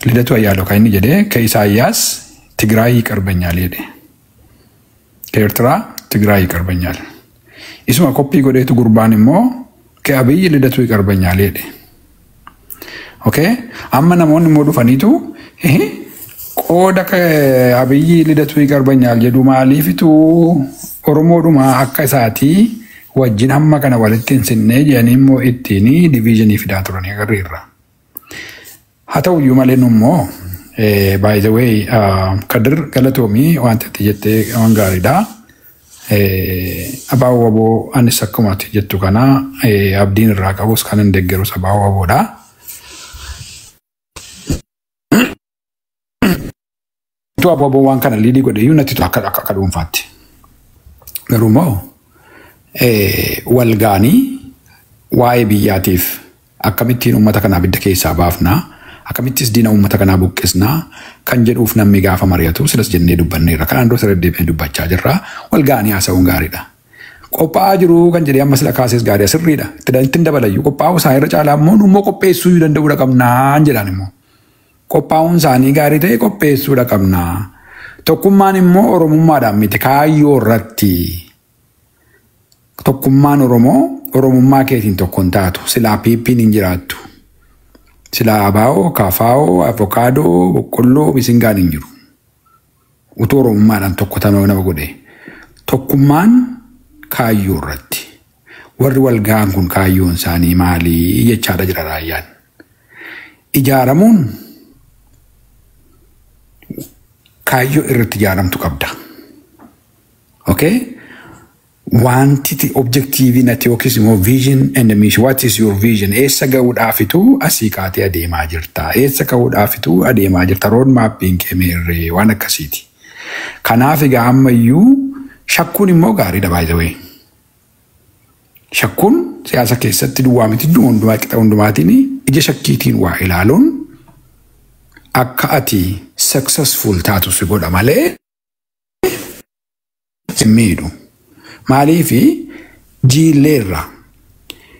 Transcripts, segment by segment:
ልደቱ አያለው ካይኒ ጀዴ ከኢሳያስ ትግራይ ይቀርበኛል ሄደ ከኤርትራ ትግራይ ይቀርበኛል ኢስማ ኮፒ ጎዴቱ ጉርባንሞ ከአብይ ልደቱ ይቀርበኛል ሄደ ኦኬ አመናሞን ሞዱ ፈኒቱ ይሄ ቆዳ ከአብይ ልደቱ ይቀርበኛል ጀዱ ማሊፊቱ ኦሮሞዱማ አከሳቲ ወጅን አማ ከነ ወለቲን ስነ ጀኒሞ ኢቲኒ ዲቪዥን ይፍዳቱን ያገሪራ ሀተው yumalenummo by the way kadir galatomi wante tijete wangarida abawabo anisakkumati jettu kana abdin raqabus kanan deggeru sabawabo da to ababo wan kana lidi gode unity to akadum fatti garumo walgani wae biyatif akamittiin ummata kana bidda keessa baafna akamittis diina ummata kana buqqisna kan jedhuuf namni gaafa mariyatu silas jennee dubbanneerra kan andoo sareddee dubbachaa jirra walgani haasa'uun gaariidha qophaa'aa jiru kan jedhee amma sila kaasees gaarii sirriidha ittiin dabalayyu qophaa'uu isaa irra caalaa immoo dhummoo qopheessuu danda'uudha qabnaa jedhaan immoo qophaa'uun isaanii gaarii ta'e qopheessuudha qabnaa tokkummaan immoo oromummaadhaan miti kaayyoo irratti tokkummaan oromoo oromummaa keetiin tokkon taatu silaa piippiin hin jiraattu silaa abaa'oo kaafaa'oo avokaadoo boqqolloo misingaan hin jiru utuu oromummaadhaan tokko tanoo nama godhe tokkummaan kaayyoo irratti warri walga'an kun kaayyoon isaanii maalii jechaadha jira raayyaan ijaaramuun kaayyoo irratti ijaaramtu qabda okay Wantiti objective nati yokis mo vision and the mission. What is your vision? Essa ga'uud afitu asii kaatee adeemaa jirta. Essa ga'uud afitu adeemaa jirta. Road mapping kemeerree waan akkasiiti. Kanaaf egaa ammayyuu shakkuun immoo gaariidha by the way. Shakkuun siyaasa keessatti duwwaa miti hundumaa qixa hundumaatiin ija shakkiitiin waa ilaaluun akka ati successful taatu si godha malee miidhu. Maaliifi jiilleerra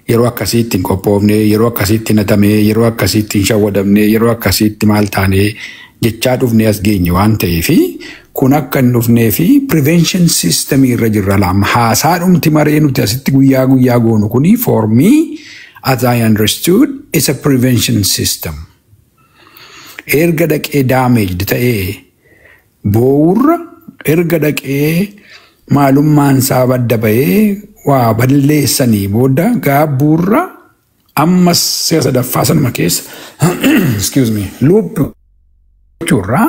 yeroo akkasiitti qophoofne yeroo akkasiitti natame yeroo akkasiitti shawwadamne yeroo akkasiitti maal taane jechaa dhufne as geenye waan ta'eefi kun akka hin dhufnee fi prevention system irra jirra lama haasaa dhumti maree nuti asitti guyyaa goonu kuni for me as I understood is a prevention system erga dhaqee damaged ta'ee boorra erga dhaqee maalummaan saabadda bahee waa balleessanii booda gaabbuurra ammas siyaasa daffaa sanuma keessa excuse me loop churra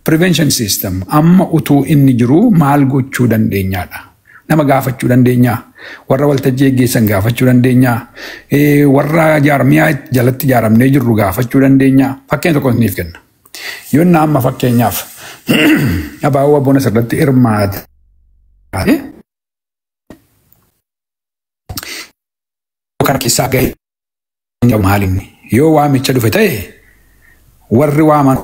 prevention system amma utuu inni jiru maal gochuu dandeenyaadha nama gaafachuu dandeenya warra waltajjii geessan gaafachuu dandeenya warra jaarmiyaa jalatti jaaramnee jirru gaafachuu dandeenya fakkeenya tokko isiniif kenna yoo amma fakkeenyaaf abaawwa bona sirratti hirmaata kan keessaa ga'e maalin yoo waamicha dhufe ta'e warri waaman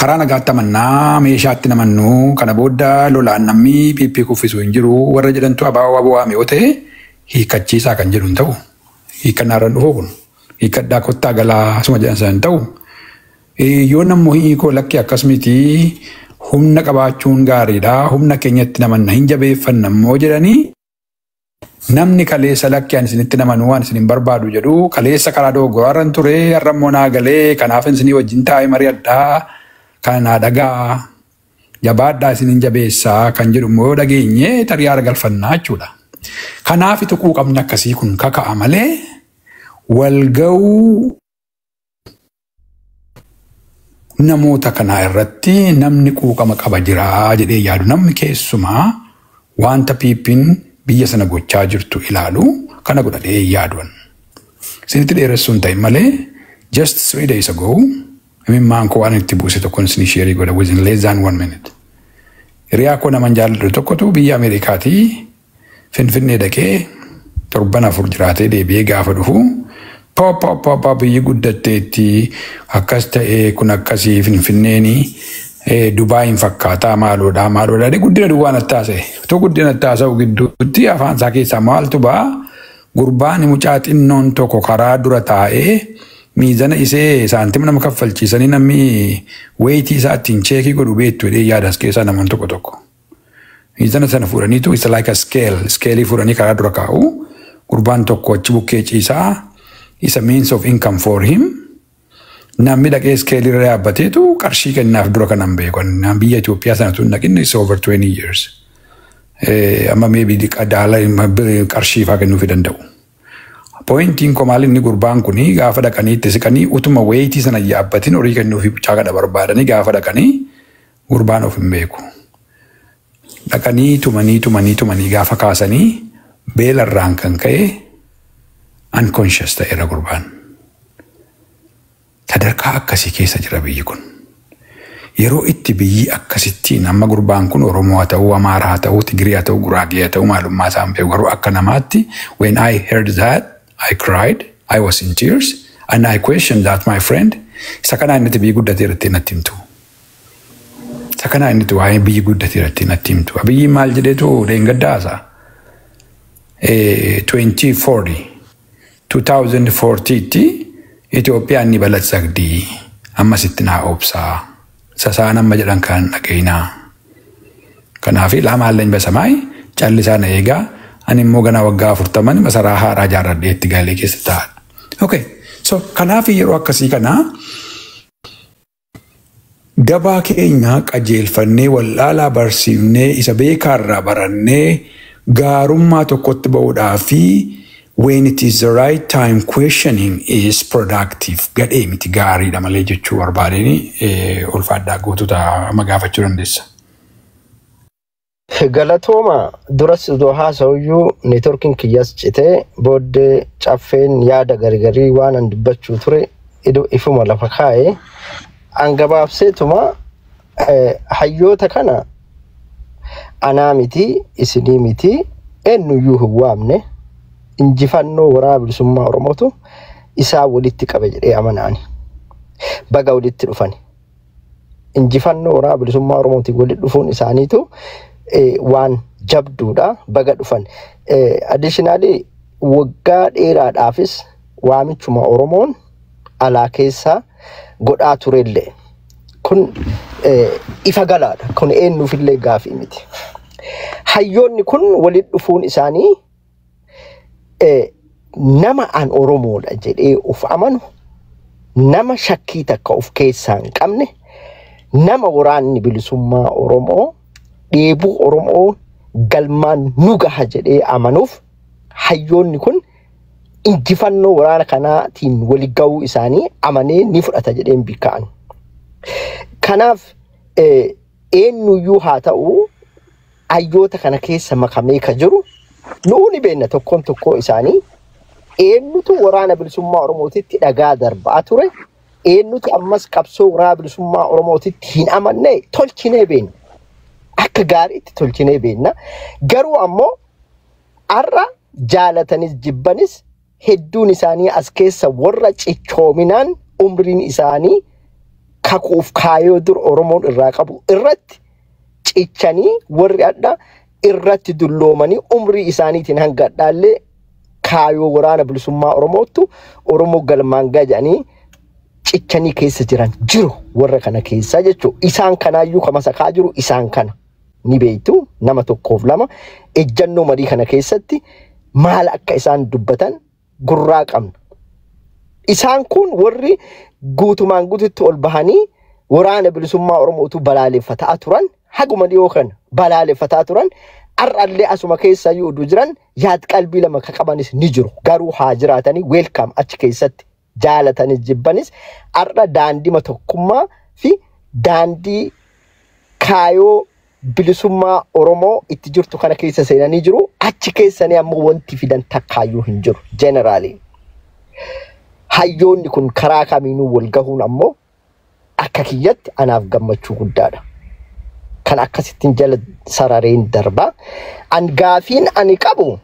karaa nagaatti amannaa meeshaatti namannuu kana booda lolaan namni piippii kuffisuu hin jiru warra jedhantu abaawwa waame yoo ta'e hiikachiisaa kan jedhu hin ta'u hiikkannaarran dhufuu kun hiikkaddaa kottaa galaa suma jedhan sana hin ta'u yoo nammoo hiikoo lakkee akkasumiti humna qabaachuun gaariidha humna keenyatti namanna hin jabeeffanna immoo jedhanii namni kaleessa lakkeen isinitti namanuu waan isin hin barbaadu jedhu kaleessa karaa dogoggoraan ture har'ammoo naa galee kanaaf isinii wajjin taa'ee mari'adhaa kana dhagaa jabaadhaa isin hin jabeessaa kan jedhu immoo dhageenye tariyaara galfannaa jechuudha. Kanaaf tuquu qabni akkasii kun kaka'a malee walga'uu namoota kanaa irratti namni quuqama qaba jira jedhee yaadu namni keessumaa wanta piippiin biyya sana gochaa jirtu ilaalu kana godhadhee yaaduun. Isinitti dheeressuun ta'e malee just 3 days ago imimmaan koo waan itti buuse tokkoon isinii sheerii godha within less than 1 minute. Hiriyaa koo naman jaalladhu tokkotu biyya Ameerikaatii Finfinnee dhaqee torban 4 jiraatee deebi'ee gaafa dhufu papa biyyi guddatteetti akkas ta'ee kun akkasii Finfinneeni Dubai fakkaata maaloodha guddina duwwaan attaase to guddina attaasa'u gidduutti afaan isaa keessaa maaltu ba'a gurbaan mucaa xinnoon tokko karaa dura taa'ee miizana isee saantima nama kaffalchiisanii namni weeyitii isaa ittiin cheekii godhu beektu jedhee yaada as keessaa namoonni tokko tokko. Miizana sana fuudhaniitu isa like a scale. Skeelii fuudhanii karaa dura kaa'u. Gurbaan tokko achi bukkee ciisaa. Isa means of income for him. Namni dhaqee skeelii irra yaabbateetu qarshii kennaaf dura kanan beeku. Biyya Itoophiyaa sana tun dhaqinne is over 20 years. Amma maybe daala qarshii faa kennuufii danda'u. Pointiin koo maal inni gurbaan kuni gaafa dhaqanii itti siqanii utuma weeyitii sana yaabbatiin horii kennuufii caaqadha barbaadanii gaafa dhaqanii gurbaan of hin beeku. Dhaqanii tumanii gaafa kaasanii beelarraan kan ka'e unconscious ta'eera gurbaan. Sadarkaa akkasii keessa jira biyyi kun. Yeroo itti biyyi akkasittiin amma gurbaan kun Oromoo haa ta'uu, Amaaraa haa ta'uu, Tigirii haa ta'uu, Guraagee haa ta'uu maalummaa isaan beeku garuu akka namaatti when I heard that I cried, I was in tears and I questioned that my friend. Isa kanaa inni biyyi guddatee irratti natti himtu. Isa kanaa inni waa'ee biyyi guddatee irratti natti himtu. Biyyi maal jedheetu deengaddaasa. 2040 Itoophiyaan ni balatsagdii ammasitti naa obsaa. Sasaan amma jedhan kan dhageenyaa. Kanaafi lamaalleen basamaay callisaa na eegaa. Ani immoo ganaa waggaa 40 masaraa haaraa ijaarradhee itti galee keessa taa'adha. Okay. So kanaafi yeroo akkasii kanaa gabaa keenya qajeelfannee wallaalaa barsiifnee isa beekaarraa barannee gaarummaa tokkotti ba'uudhaa fi when it is the right time questioning is productive. Gadhee miti gaariidha malee jechuu barbaadeni ulfaadhaa guutuuta magaafachuu dandeessa. Galatooma duras iddoo haasa'uyyuu neetworkiin kiyyaas citee booddee caffeen yaada gargarii waan an dubbachuu ture ifuma lafa kaa'ee angabaabseetuma hayyoota kana anaa miti isinii miti eenyuyyuu hin waamne injifannoo waraana bilisummaa Oromootu isaa walitti qabe jedhee amanaani. Baga walitti dhufani. Injifannoo waraana bilisummaa Oromooti walitti dhufuun isaaniitu waan jabduudha baga dhufan. Additionally waggaa dheeraadhaafis waamichuma Oromoon alaa keessaa godhaa turellee kun ifa galaadha. Kun eenyuufillee gaafii miti. Hayyoonni kun walitti dhufuun isaanii nama an Oromoodha jedhee uf amanu, nama shakkii takka of keessaa hin qabne, nama waraanni bilisummaa Oromoo dheebuu Oromoo galmaan nu gaha jedhee amanuuf hayyoonni kun injifannoo waraana kanaatiin wali ga'uu isaanii amanee ni fudhata jedheen bikka'an. Kanaaf eenyuyyuu haa ta'u hayyoota kana keessa makamee ka jiru nuuni beekna tokkoon tokkoo isaanii eenyutu waraana bilisummaa Oromootitti dhagaa darbaa ture, eenyutu ammas qabsoo waraana bilisummaa Oromootitti hin amanne tolchinee beekna. Akka gaariitti tolchinee beekna. Garuu ammoo har'a jaalatanis jibbanis hedduun isaanii as keessa warra cichoominaan umriin isaanii kakuuf kaayoo dur Oromoon irraa qabu irratti cichanii warri adda irratti dulloomanii umrii isaaniitiin hanga dhaallee kaayoo waraana bilisummaa Oromootu Oromoo galmaan gajanii cichanii keessa jiran jiru warra kana keessa jechuudha. Isaan kanaayyuu kama sakaa jiru isaan kana ni beektu nama tokkoof lama ejjannoo marii kana keessatti maal akka isaan dubbatan gurraa qabna. Isaan kun warri guutumaan guututti ol bahanii waraana bilisummaa Oromootu balaaleffataa turan haguma dhiyoo kana balaaleffataa turan arrallee asuma keessa yuudu jiran yaad qalbii lama ka qabanis ni jiru. Garuu haa jiraatanii welcome achi keessatti jaalatanis jibbanis arra daandii tokkummaa fi daandii kaayoo bilisummaa Oromoo itti jirtu kana keessa seenanii jiru. Achi keessanii ammoo wanti fidan takkaayyuu hin jiru. Generally hayyoonni kun karaa kamiinuu wal gahuun ammoo akka kiyyatti anaaf gammachuu guddaadha. Kan akkasittiin jala sarareen darba. An gaafiin ani qabu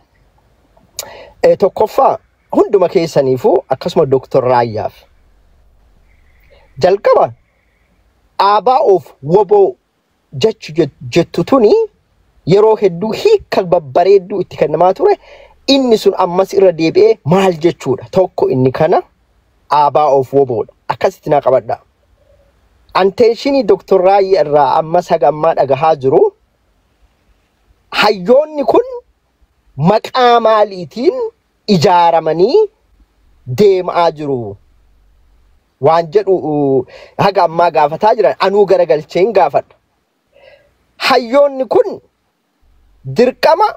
tokkoffaa hunduma keessaniifuu akkasuma Dr. Raayyaaf jalqaba aabaa of woboo jechu jettu tuni yeroo hedduu hiika babbareedduu itti kennamaa ture. Inni sun ammas irra deebi'ee maal jechuudha. Tokko inni kana Aabaa of woboodha. Akkasitti naa qabadha. Attentionii Dr. Raayii irraa amma sagammaa dhagahaa jiru. Hayyoonni kun maqaa maaliitiin ijaaramanii deemaa jiru? Waan jedhu haga ammaa gaafataa jiran anuu garagalcheen gaafadha. Hayyoonni kun dirqama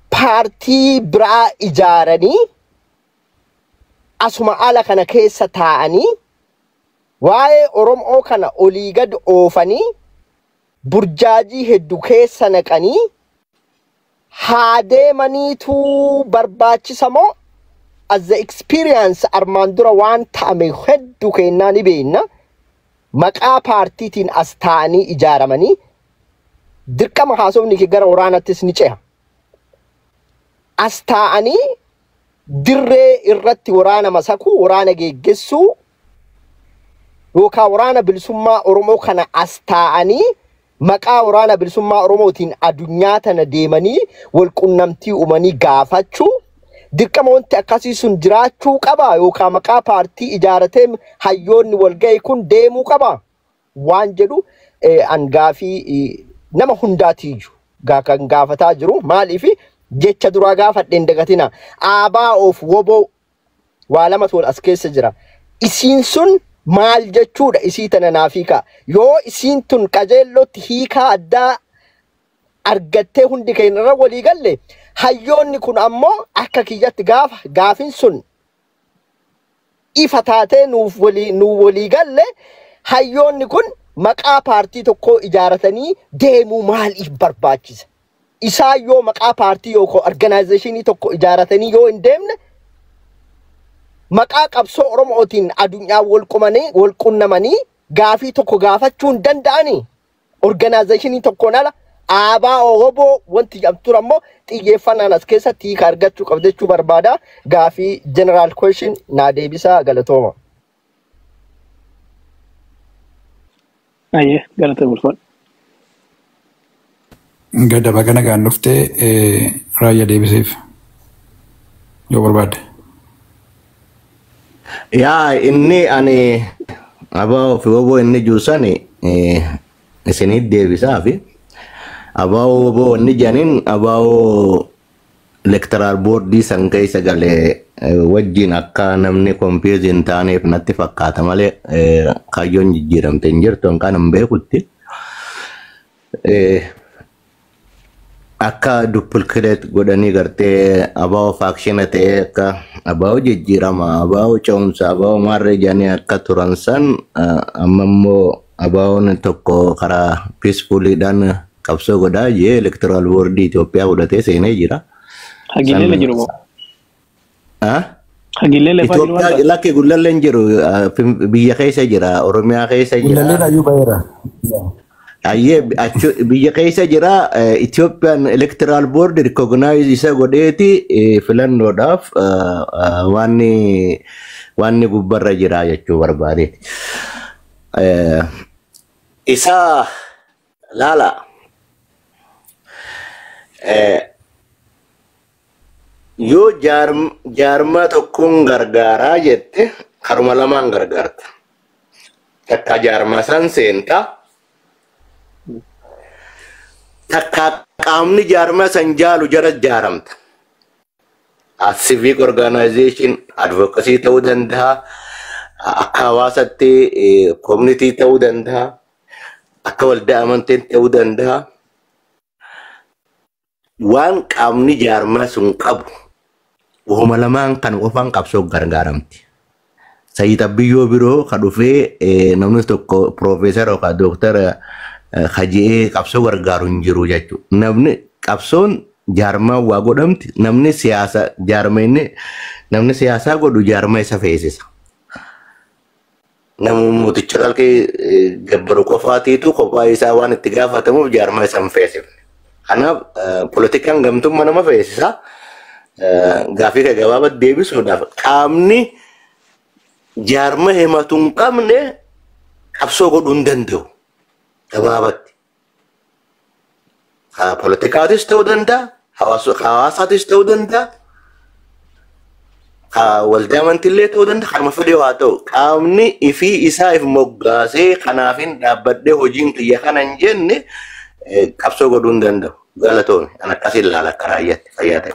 paartii biraa ijaaranii asuma ala kana keessa taa'anii waa'ee Oromoo kana olii gad oofanii burjaajii hedduu keessa naqanii haa deemaniitu barbaachisa moo as the experience armaan dura waan ta'ame hedduu kennaa ni beekna. Maqaa paartiitiin as taa'anii ijaaramanii dirqama haasofni gara waraanattis ni ceha. As taa'anii dirree irratti waraana masakuu, waraana geggeessuu yookaan waraana bilisummaa Oromoo kana as taa'anii maqaa waraana bilisummaa Oromootiin addunyaa tana deemanii wal qunnamtii uumanii gaafachuu dirqama wanti akkasii sun jiraachuu qaba yookaan maqaa paartii ijaaratee hayyoonni wal ga'e kun deemuu qaba waan jedhu angaafii nama hundaatiyyuu kan gaafataa jiru. Maaliif jecha duraa gaafadheen dagatina aabaa of woboo waa lama tol as keessa jira. Isiin sun maal jechuudha isii tana naafiika yoo isiin tun qajeellotti hiikaa addaa argattee hundi keenyarra walii galle hayyoonni kun ammoo akka kiyyatti gaafin sun ifa taatee nuuf walii galle hayyoonni kun maqaa paartii tokko ijaaratanii deemuu maaliif barbaachisa? Isaa yoo maqaa paartii yookaan organizationii tokko ijaaratanii yoo hin deemne maqaa qabsoo Oromootiin addunyaa wal qunnamanii gaafii tokko gaafachuu hin danda'anii organizationii tokkoon ala aabaa woboo wanti jamtu ammoo xiyyeeffannaan as keessatti hiika argachuu qabdachuu barbaada. Gaafii general question naa deebisaa galatooma. Aye, galatooma ulfaadha. Gada bagana gaan dhuftee raayyaa deebiseef yoo barbaadde. Yaa inni ani abaa of woboo inni juusani isinii deebisaa fi abaa woboo inni janin abaa electoral boardii san keessa galee wajjin akka namni confuse hin taaneef natti fakkaata malee kaayyoon jijjiiramte hin jirtu hanqaan hin beekutti. Akka duplicate godhanii gartee abaa faction ta'ee akka abaa jijjiirama abaa ce'umsa abaa maarree jaanii akka turan san amma immoo abaawoon tokko karaa peacefulidhaan qabsoo godhaa jee electoral board Itoophiyaa godhatee seenee jira. Hagilee jiru moo? Hagilee lafaa jiru Itoophiyaa lakkee gullalleen jiru biyya keessa jira Oromiyaa keessa jira. Gullalleen ayyuu baheera. Aye, biyya keessa jira Ethiopian Electoral Board recognize isa godheeti filannoodhaaf wanni gubbarra jira jechuu barbaade. Isa laala yoo jaarma tokkoon gargaaraa jette karuma lamaan gargaarta. Takka jaarma san seenta. Takka qaamni jaarma san jaalu jara jaaramta. Civic organization advocacy ta'uu danda'a. Akka hawaasatti community ta'uu danda'a. Akka waldaa amantiin ta'uu danda'a. Waan qaamni jaarma sun qabu uuma lamaan kan qofaan qabsoo gargaaramti. Sayyida biyyoo biroo ka dhufee namni tokko profeesara yookaan dooktara hajii qabsoo gargaaru hin jiru jechuudha. Namni qabsoon jaarmaa waa godhamti. Namni siyaasa jaarma inni namni siyaasaa godhu jaarma isa feesisa. Namni mooticha qalqee gabbaru qofaatiitu kophaa isaa waan itti gaafatamuuf jaarma isa hin feesifne. Kanaaf politikaan gamtummaa nama feesisa. Gaafii ka gabaabatti deebisuudhaaf qaamni jaarma himatu hin qabne qabsoo godhuu hin danda'u. Gabaabatti. Politikaatis ta'uu danda'a, hawaasaatis ta'uu danda'a. waldaa amantiillee ta'uu danda'a kanuma fedhe haa ta'u qaamni ifii isaa if moggaasee kanaafin dhaabbadhee hojiin kiyya kana hin jenne qabsoo godhuu hin danda'u. Galatoon kan akkasii ilaala akka raayyaatti fayyaa ta'e.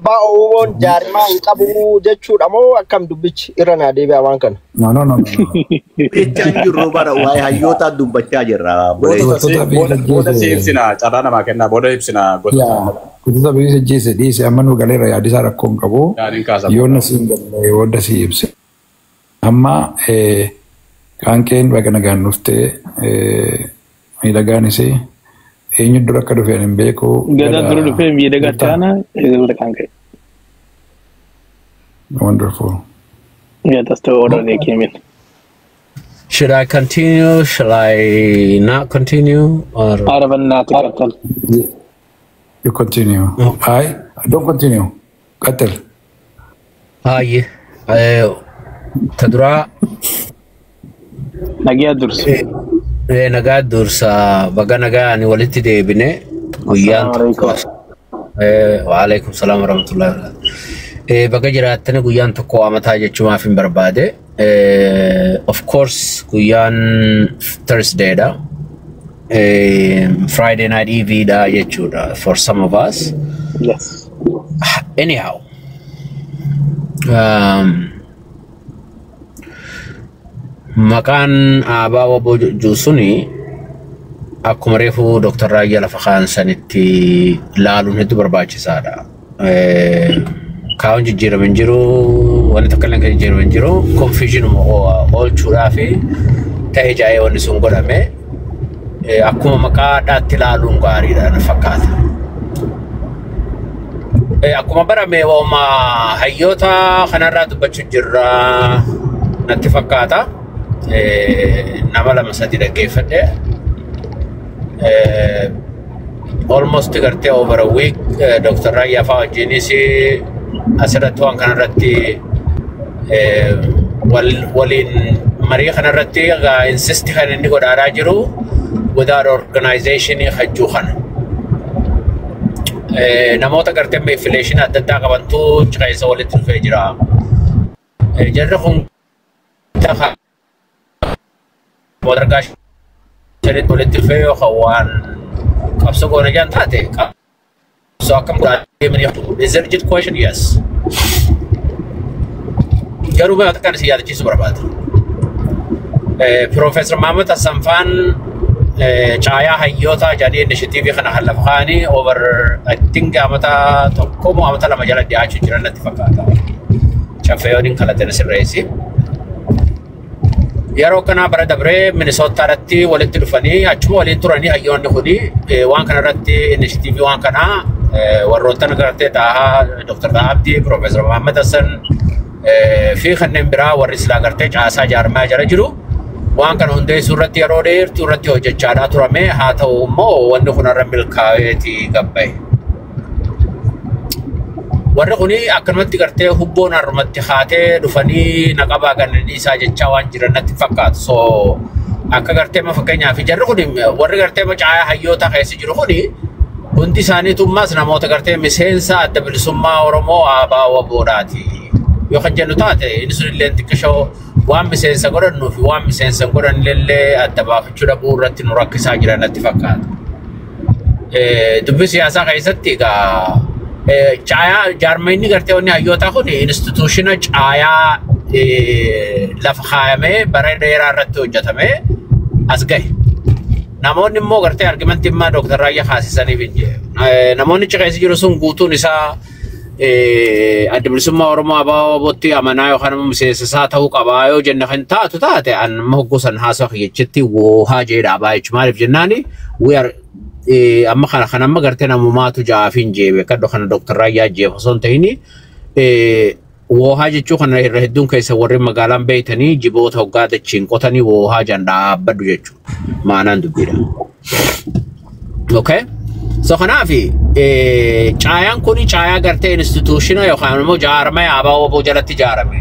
Baa'oowwan jaarmaa hin qabu jechuudha moo akkam dubbichi irra naa deebi'a waan kana? No. Jechaan jirru bara waa'ee hayyootaa dubbachaa jirra. Booda si ibsina carraa namaa kennaa booda ibsina Kutuba biisa jeese dhiise amma nu galeera yaadisaa rakkoon qabu. Yoo na siin galee booda si ibse. Amma qaanqeen baga nagaan dhuftee miidhagaan isee eenyu dura akka dhufeen hin beeku. Gada dura dhufee miidhagaa taana eegalta qaanqee. Wonderful. Yeah, that's the order they came in. Should I continue? Shall I not continue? Or You continue. No. I don't continue. Qatal. Hi. Tadura. Nagaa dursa. Nagaa dursa baga nagaa ani walitti deebine guyyaan tokko. Wa alaikum salam wa rahmatullahi wa barakatuh. Baga jiraattani guyyaan tokko amataa jechuumaaf hin barbaade. Of course guyyaan Thursday da. Friday night EV da jechuudha for some of us. Yes. Anyhow. Maqaan Abaa Waboo Juusuni akkuma reefu Dr. Raayyaa lafa kaan sanitti laaluun hedduu barbaachisaadha. Kaawwan jijjiirame hin jiru, wanti takka illee jijjiirame hin jiru, confusion oolchuudhaa fi ta'ee jaa'ee wanni sun godhame akkuma maqaa dhaatti laaluun gaariidha na fakkaata. Akkuma barame waama hayyoota kanarraa dubbachuu jirra natti fakkaata. Nama lama sadi dhaggeeffadhe. Almost gartee over a week Dr. Raayyaa fa'aa wajjinis asirratti waan kanarratti waliin marii kanarratti insisti kan inni godhaaraa jiru without organization hajjuu kana. Namoota gartee affiliation adda addaa qabantu caqeessa walitti dhufee jira. Jarri kun Modargaa shanitti walitti dhufee yookaan waan qabsoo goona jaan taate qabsoo akkam godhaa is there a legit question? Yes. Garuu mee akka si yaadachiisu barbaada. Professor Mahammad Hassanfaan caayaa hayyoota jedhanii initiative kana hallafa kaanii over I think amata tokko moo amata lama jala dhiyaachuu jiran natti fakkaata. Chaffeeyooniin kalaqeen sirreessi. Yeroo kana bara dabree Minnesotaatti walitti dhufanii achuma waliin turanii hayyoonni kuni waan kana irratti initiative waan kana warroottan gartee Taahaa Dr. Abdi Professor Muhammad Hassan fi kanneen biraa warri silaa gartee caasaa jaarmaa jara jiru waan kana hundeessuu irratti yeroo dheertuu irratti hojjechaadhaa turame haa ta'u immoo wanni kun irra milkaa'eeti gabbaa'e. Warri kuni akkanumatti gartee hubboon harmatti haatee dhufanii naqabaa kanneen isaa jechaa waan jiran natti fakkaatu. So akka gartee fakkeenyaaf jarri kuni warri gartee caayaa hayyoota keessa jiru kuni hundi isaaniitummaas namoota gartee miseensa adda bilisummaa Oromoo Abaa Waboodhaati. Yoo kan jennu taate inni sun illee xiqqishoo waan miseensa godhannuu fi waan miseensa godhannillee adda baafachuu dhabuu irratti nu rakkisaa jiran natti fakkaata. Dubbii siyaasaa keessatti egaa caayaa jaarmayni gartee wanni hayyoota kun instituutiona caayaa lafa kaayamee bara dheeraa irratti hojjetame as gahe. Namoonni immoo gartee argumentii immoo Dr. Raayyaa kaasisaniif hin jiru. Namoonni caqeessi jiru sun guutuun isaa adda bilisummaa Oromoo Abaa Wabootti amanaa yookaan miseensa isaa ta'uu qabaa yoo jenna kan taatu taate amma hoggusan haasawaa jechitti woohaa jedhaa baay'ee jechuun maaliif jennaani amma kana amma gartee namumaatu jaafiin jeebe kaddo kana Dr. Raayyaa jeefa osoo hin ta'ini woohaa jechuu kana irra hedduun keessa warri magaalaan beeytanii jiboota hoggaa dachiin qotanii woohaa jan dhaabbadhu jechuudha maanaan dubbiidha. Okay? So kanaafi caayaan kuni caayaa gartee instituutiona yookaan immoo jaarmee Abaa Waboo jalatti ijaarame.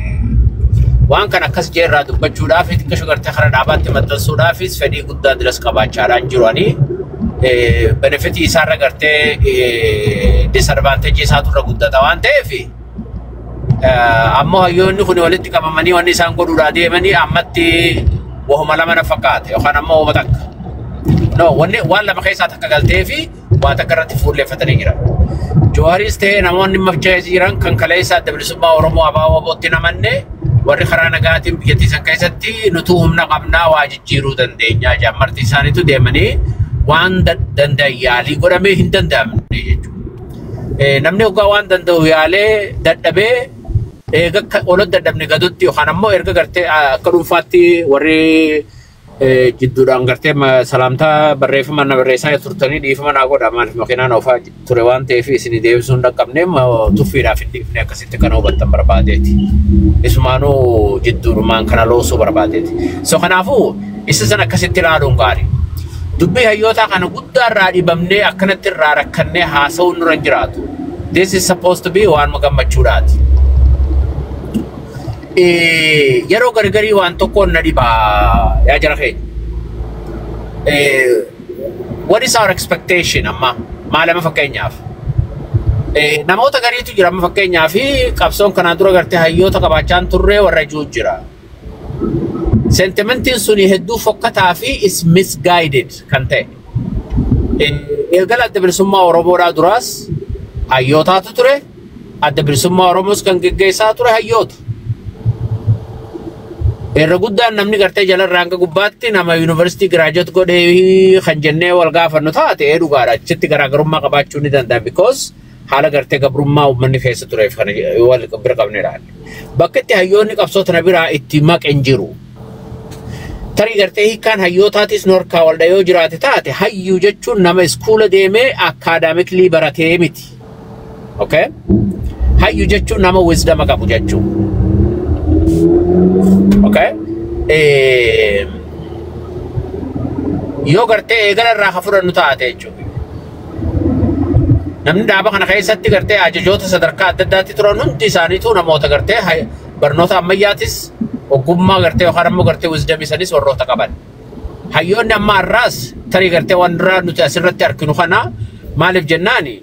Waan kana akkas jeerraa dubbachuudhaaf xiqqasho gartee kana dhaabaatti maxxansuudhaafis fedhii guddaa diras qabaachaadhaan jiranii benefiti isaarra gartee disadvantage isaatu irra guddata waan ta'eef ammoo hayyoonni kun walitti qabamanii wanni isaan godhuudhaa deemanii ammatti wahuma lama na fakkaate yookaan ammoo wama takka. No, waan lama keessaa takka galtee fi waan takka irratti fuulleeffatanii jiran. Jawaaris ta'ee namoonni mafchaa jiran kan kaleessa adda bilisummaa Oromoo abaaboo bootti namanne warri karaa nagaatiin biyyattii san keessatti nutu humna qabnaa waa jijjiiruu dandeenyaa jaammarti isaaniitu deemanii waan danda'an yaalii godhamee hin danda'amne jechuudha. Namni hoggaa waan danda'u yaalee dadhabee eega olof dadhabne gadutti yookaan ammoo erga gartee akka dhuunfaatti warri jidduudhaan gartee salaamtaa barreeffama na barreessaa turtanii dhiifama naa godha maaliif makiinaan oofaa ture waan ta'eef isin deebisuu hin dhaqqabne tuffiidhaaf hin dhiifne akkasitti kana hubattan barbaadeeti. Isumaanuu jidduudhumaan kana loosuu barbaadeeti. So kanaafuu isa san akkasitti ilaaluun gaarii. Dubbii hayyootaa kana guddaa irraa dhibamnee akkanatti irraa rakkannee haasa'uun nurra hin jiraatu. This is supposed to be waan gammachuudhaati. Yeroo gargarii waan tokkoon na dhibaa yaa jara keenya. What is our expectation amma? Maalama fakkeenyaaf? Namoota gariitu jira amma fakkeenyaaf qabsoon kanaan dura gartee hayyoota qabaachaan turree warra jiru jira. Sentimentiin suni hedduu fokkataa fi is misguided kan ta'e. Eegala adda bilisummaa Oromoodhaa duraas hayyootaatu ture. Adda bilisummaa Oromoos kan geggeessaa ture hayyoota. Irra guddaan namni gartee jalarraa hanga gubbaatti nama yuunivarsiitii giraajuweet godhee kan jennee wal gaafannu taate dhugaadha. Achitti garaagarummaa qabaachuu ni danda'a because haala gartee gabrummaa uummanni keessa tureef kan wal bira qabneedha. Bakka itti hayyoonni qabsoo tana biraa itti maqan jiru. Tarii gartee hiikaan hayyootaatis norkaa walda yoo jiraate taate hayyuu jechuun nama iskuula deemee akaadaamikilii baratee miti. Okay? Hayyuu jechuun nama wisdama qabu jechuudha. Okay? Yoo gartee eegala irraa hafuudhannu taate jechuudha. Namni dhaaba kana keessatti gartee ajajoota sadarkaa adda addaatti turan hundi isaaniitu namoota gartee barnoota ammayyaatis ogummaa gartee yookaan ammoo gartee wisdamii sanis warroota qaban. Hayyoonni amma har'aas tarii gartee waan duraa nuti asirratti arginu kana maaliif jennaani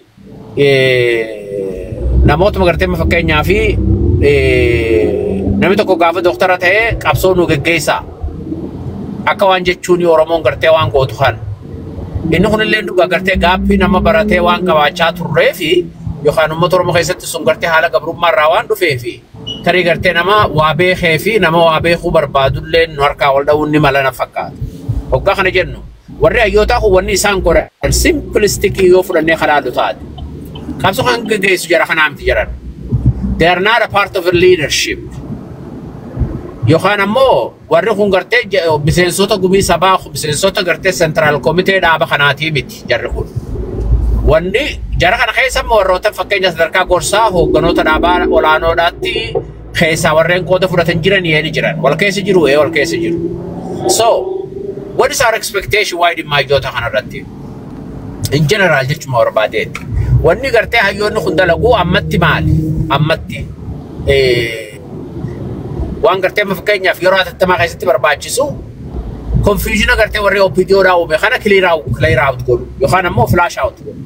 namoota gartee fakkeenyaa fi namni tokko gaafa doktara ta'ee qabsoo nu geggeessaa akka waan jechuun Oromoon gartee waan gootu kan inni kunillee dhugaa gartee gaaffii nama baratee waan qabaachaa turree fi yookaan uummata Oromoo keessatti sun gartee haala gabrummaa irraa waan dhufee fi tarii gartee nama waa beekee fi nama waa beekuu barbaadullee nu harkaa wal dha'uun ni mala na fakkaata. Hoggaa kana jennu warri hayyootaa kun wanni isaan godhan simplistikii yoo fudhannee kalaallu taate qabsoo kan geggeessu jara kanaa miti jiran. They are not a part of a leadership. Yookaan ammoo warri kun gartee miseensota gumii sabaa miseensota gartee central committee dhaaba kanaatii miti jarri kun. Wanni jara kana keessa immoo warroota fakkeenya sadarkaa gorsaa hoogganoota dhaabaa olaanoodhaatti keessaa warreen qooda fudhatan jiran yeeni jiran wal keessa jiru wal keessa jiru. So what is our expectation waa'ee dhimma hayyoota kanarratti? In general jechuma barbaadeetti. Wanni gartee hayyoonni kun dalaguu ammatti maali? Ammatti waan gartee fakkeenyaaf yeroo atattamaa keessatti barbaachisu confusion gartee warri OPDOdhaa uume kana clear out godhu yookaan ammoo flash out godhu.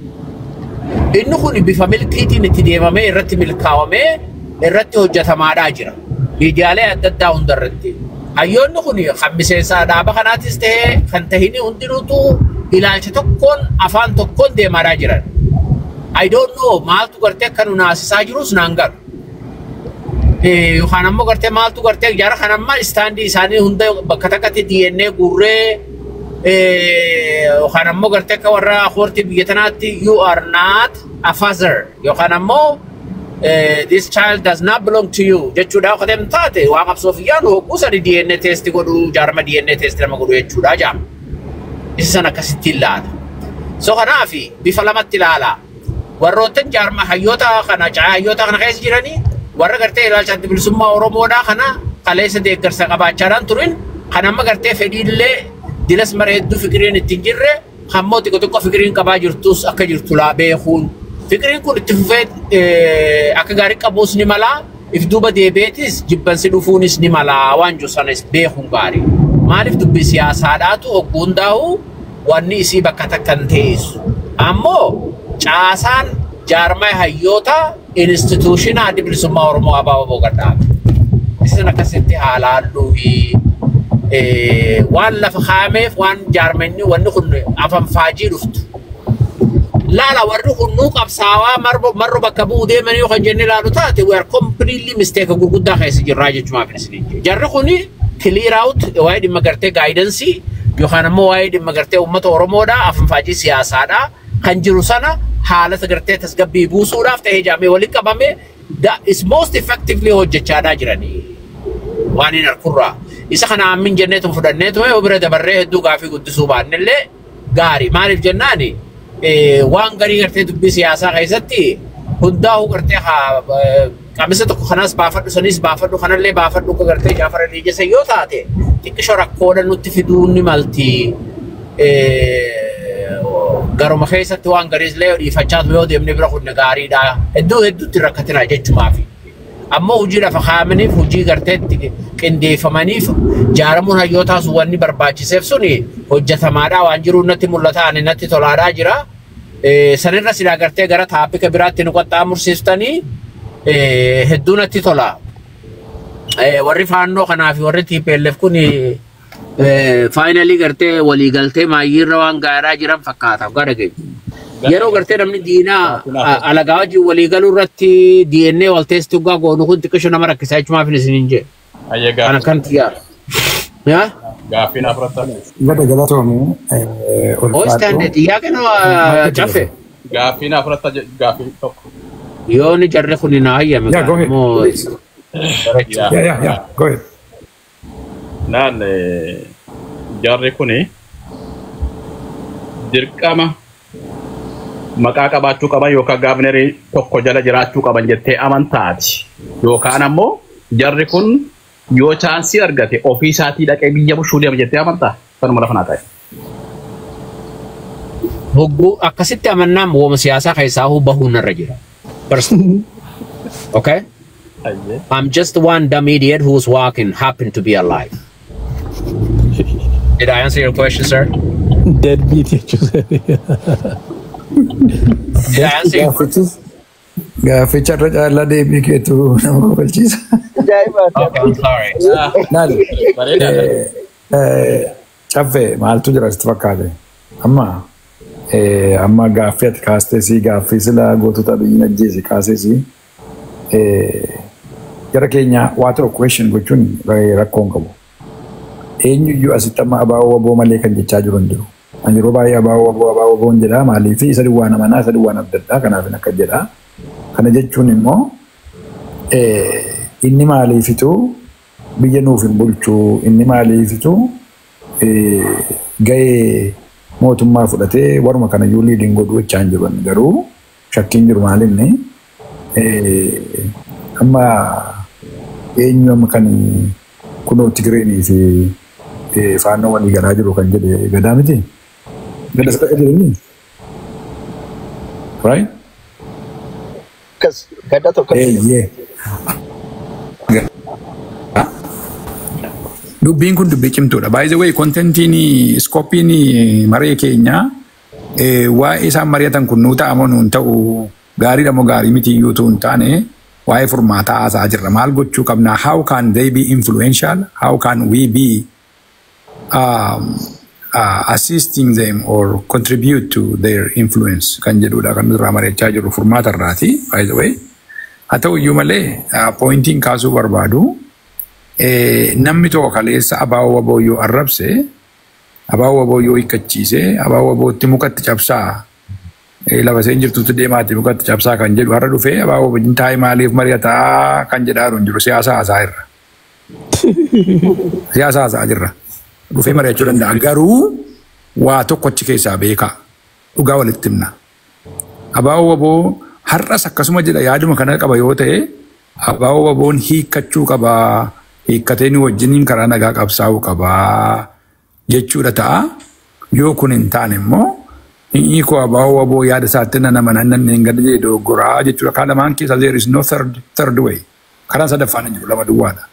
Inni kun bifa milkiitiin itti deemamee irratti milkaa'amee irratti hojjetamaadhaa jira. Miidiyaalee adda addaa hundarratti. Hayyoonni kun kan miseensa dhaaba kanaatis ta'ee kan tahini hundinuutu ilaalcha tokkoon afaan tokkoon deemaadhaa jiran. I don't know maaltu gartee akka nu naasisaa jirus naan galu. Yookaan ammoo gartee maaltu gartee jara kan amma istaandii isaanii hunda bakka takkatti DNA gurree yookaan ammoo gartee akka warra akhortii biyya tanaatti you are not a father yookaan ammoo this child does not belong to you jechuudha akka deemtu taate waa qabsoof yaanu hogguusani DNA test godhu jaarma DNA test nama godhu jechuudha jaam. Isa sana akkasitti ilaala. So kanaafi bifa lamatti ilaala. Warroottan jaarma hayyoota kana hayyoota kana keessa jiranii warra gartee ilaalcha adda bilisummaa Oromoodhaa kana kaleessa deeggarsa qabaachaan turin kan amma gartee fedhiillee dilas mara hedduu fikiriin ittiin jirre hammoo xiqqoo fikiriin qabaa jirtus akka jirtu laa beekuun fikiriin kun itti fufee akka gaarii qabuus ni mala if duuba deebeetis jibbansi dhufuunis ni mala waan jiru sanas beekuun gaarii maaliif dubbii siyaasaadhaatu hogguun daa'u wanni isii bakka takkan teessu. Ammoo caasaan jaarmaa hayyoota instituutiona adda bilisummaa Oromoo ABO gadhaabe. Isin akkasitti haalaaluu waan lafa kaameef waan jaarmanni wanni kun afan faajii dhuftu. Lala warri kun qabsaawaa marro bakka bu'uu deemanii yookaan jennee ilaalu taate we are completely mistake gurguddaa keessa jirraa jechuudha finisanii. Jarri kun clear out waa'ee dhimma gartee guidance yookaan ammoo waa'ee dhimma gartee uummata Oromoodha afan faajii siyaasaadha kan jiru sana haalata gartee tasgabbii buusuudhaaf ta'ee jaamee walitti qabame that is most effectively hojjechaadhaa jiranii. Waan hin arkurraa. Isa kana ammin jenneetu fudhanneetu bira dabarree hedduu gaafii guddisuu baannellee gaarii maaliif jennaani waan garii gartee dubbii siyaasaa keessatti hundaa'uu gartee qamisa tokko kanas baafadhu sanis baafadhu kanallee baafadhu gartee Jaafar Liijese yoo taate xiqqisho rakkoodha nutti fiduun ni malti garuma keessatti waan gariislee dhiifachaa yoo deemne bira kunne gaariidha hedduutti rakkatina jechumaafi. Ammoo hojii lafa kaa'amaniif hojii garteetti qindeeffamaniif jaaramuun hayyootaas wanni barbaachiseef suni hojjetamaadha waan jiru natti mul'ata ani natti tolaadhaa jira. Sanirra silaa gartee gara taappika biraatti nu qaxxaamursiiftanii hedduu natti tola. Warri faannoo kanaa fi warri TPLF kun faayinalii gartee waliigaltee maayyiirra waan gaaraa jiran fakkaata gara geejjiba. Yeroo gartee namni diinaa alagaa wajjin waliigaluu irratti DNA wal teestii ugaa goonu kun xiqqisho nama rakkisaa jechumaaf isiniin jee. Kana kan xiyyaa. Yaa? Gaaffiin afurattame. Gada galatoomuu. Oostande xiyyaa kenna cafe. Gaaffiin afuratta gaaffii tokko. Yoo ni jarri kun na hayyame. Yeah, go ahead. Yeah. Go ahead. Naan jarri kuni dirqama maqaa qabaachuu qaban yookaan gaafnerii tokko jala jiraachuu qaban jettee amantaati. Yookaan ammoo jarri kun yoo chaansii argate ofii isaatii dhaqee biyya bushuu deema jettee amantaa? Kanuma lafa naa ta'e. Hogguu akkasitti amannaan wooma siyaasaa keessaa bahuu narra jira. Okay? I'm just one dumb idiot who's walking, happen to be alive. Did I answer your question, sir? Deadbeat jechuudha. Did I answer your question? Gaaficha irra caalaa deebii keetu nama kolchiisa. Okay, I'm sorry. Caffee maaltu jira sitti fakkaate? Amma gaaffii ati kaastesii gaaffii sila gootota biyyi ajjeese kaasesii jara keenya waa tokko question gochuun rakkoon qabu. Eenyuyyuu asitti amma abaaboo waboo malee kan jechaa jiru hin jiru. Ani yeroo baay'ee abaaboo waboon jedhaa maaliif isa duwwaa namanaa isa duwwaan abdaddaa kanaaf akka jedhaa. Kana jechuun immoo inni maaliifitu biyya nuuf hin bulchuu inni maaliifitu gahee mootummaa fudhatee warma kana iyyuu liidiin godhuu jechaan jiru garuu shakkiin jiru maalinni amma eenyu amma kan kunoo Tigireenii fi faannoo walii galaa jiru kan jedhe gadaa miti. Gada sadaka jedhanii. Right? Gada tokko. Dubbiin kun dubbii cimtuudha. By the way, kontentiin iskoppiin maree keenya waa'ee isaan mari'atan kun nuu ta'amoo nuun ta'u gaariidha moo gaarii miti iyyuu tuun taane waa'ee furmaataa haasaa jirra. Maal gochuu qabna? How can they be influential? How can we be assisting them or contribute to their influence? Kan jedhudha kan nurraa mari'achaa jirru furmaata irraati. By the way, haa ta'u iyyuu malee pointiin kaasuu barbaadu. Namni tokko kaleessa abaaboo waboo yoo arrabse, abaaboo waboo yoo hiikkachiise, abaaboo wabootti mukatti cabsaa lafa seen jirtutti deemaatti mukatti cabsaa kan jedhu har'a dhufee abaaboo wajjin taa'ee maaliif mari'ataa kan jedhaa jiru siyaasa haasaa irra. Siyaasa haasaa jirra. Dhufee mari'achuu danda'a. Garuu waa tokko achi keessaa beekaa. Dhugaa walitti himna. Abaaboo waboo har'as akkasuma jedha yaaduma kana qaba yoo ta'e abaaboo waboon hiikkachuu qabaa. Hiikkatee wajjiniin karaa nagaa qabsaa'uu qabaa jechuudha ta'a. Yoo kun hin taane immoo hiikoo abaaboo waboo yaada isaatti nama nanneen gadi jedhe doggoraa jechuudha. Kaan lamaan keessa there is no third way. Karaan sadaffaan jiru lama duwwaadha.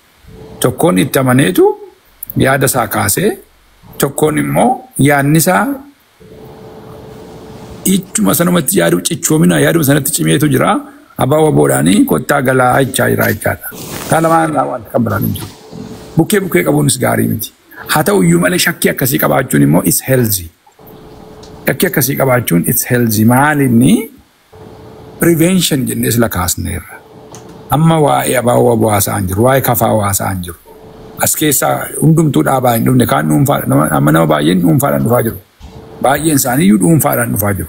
Tokkoon itti amaneetu yaada isaa kaasee tokkoon immoo yaadni isaa ichuma sanumatti yaadu cichoomina yaadu sanatti cimeetu jira abaawa boodhaanii kottaa galaa jechaa jira jechaadha. Talamaan waan kan biraan hin jiru. Bukkee qabuunis gaarii miti. Haa ta'u iyyuu malee shakkii akkasii qabaachuun immoo is healthy. Shakkii akkasii qabaachuun is healthy. Maalinni prevention jennees la kaasneerra. Amma waa'ee abaawa bu'aasaa hin jiru. Waa'ee kafaa bu'aasaa hin jiru. As keessaa hundumtuu dhaabaa hin dhufne kaan dhuunfaadhaan amma nama baay'een dhuunfaadhaan dhufaa jiru. Baay'een isaaniiyyuu dhuunfaadhaan dhufaa jiru.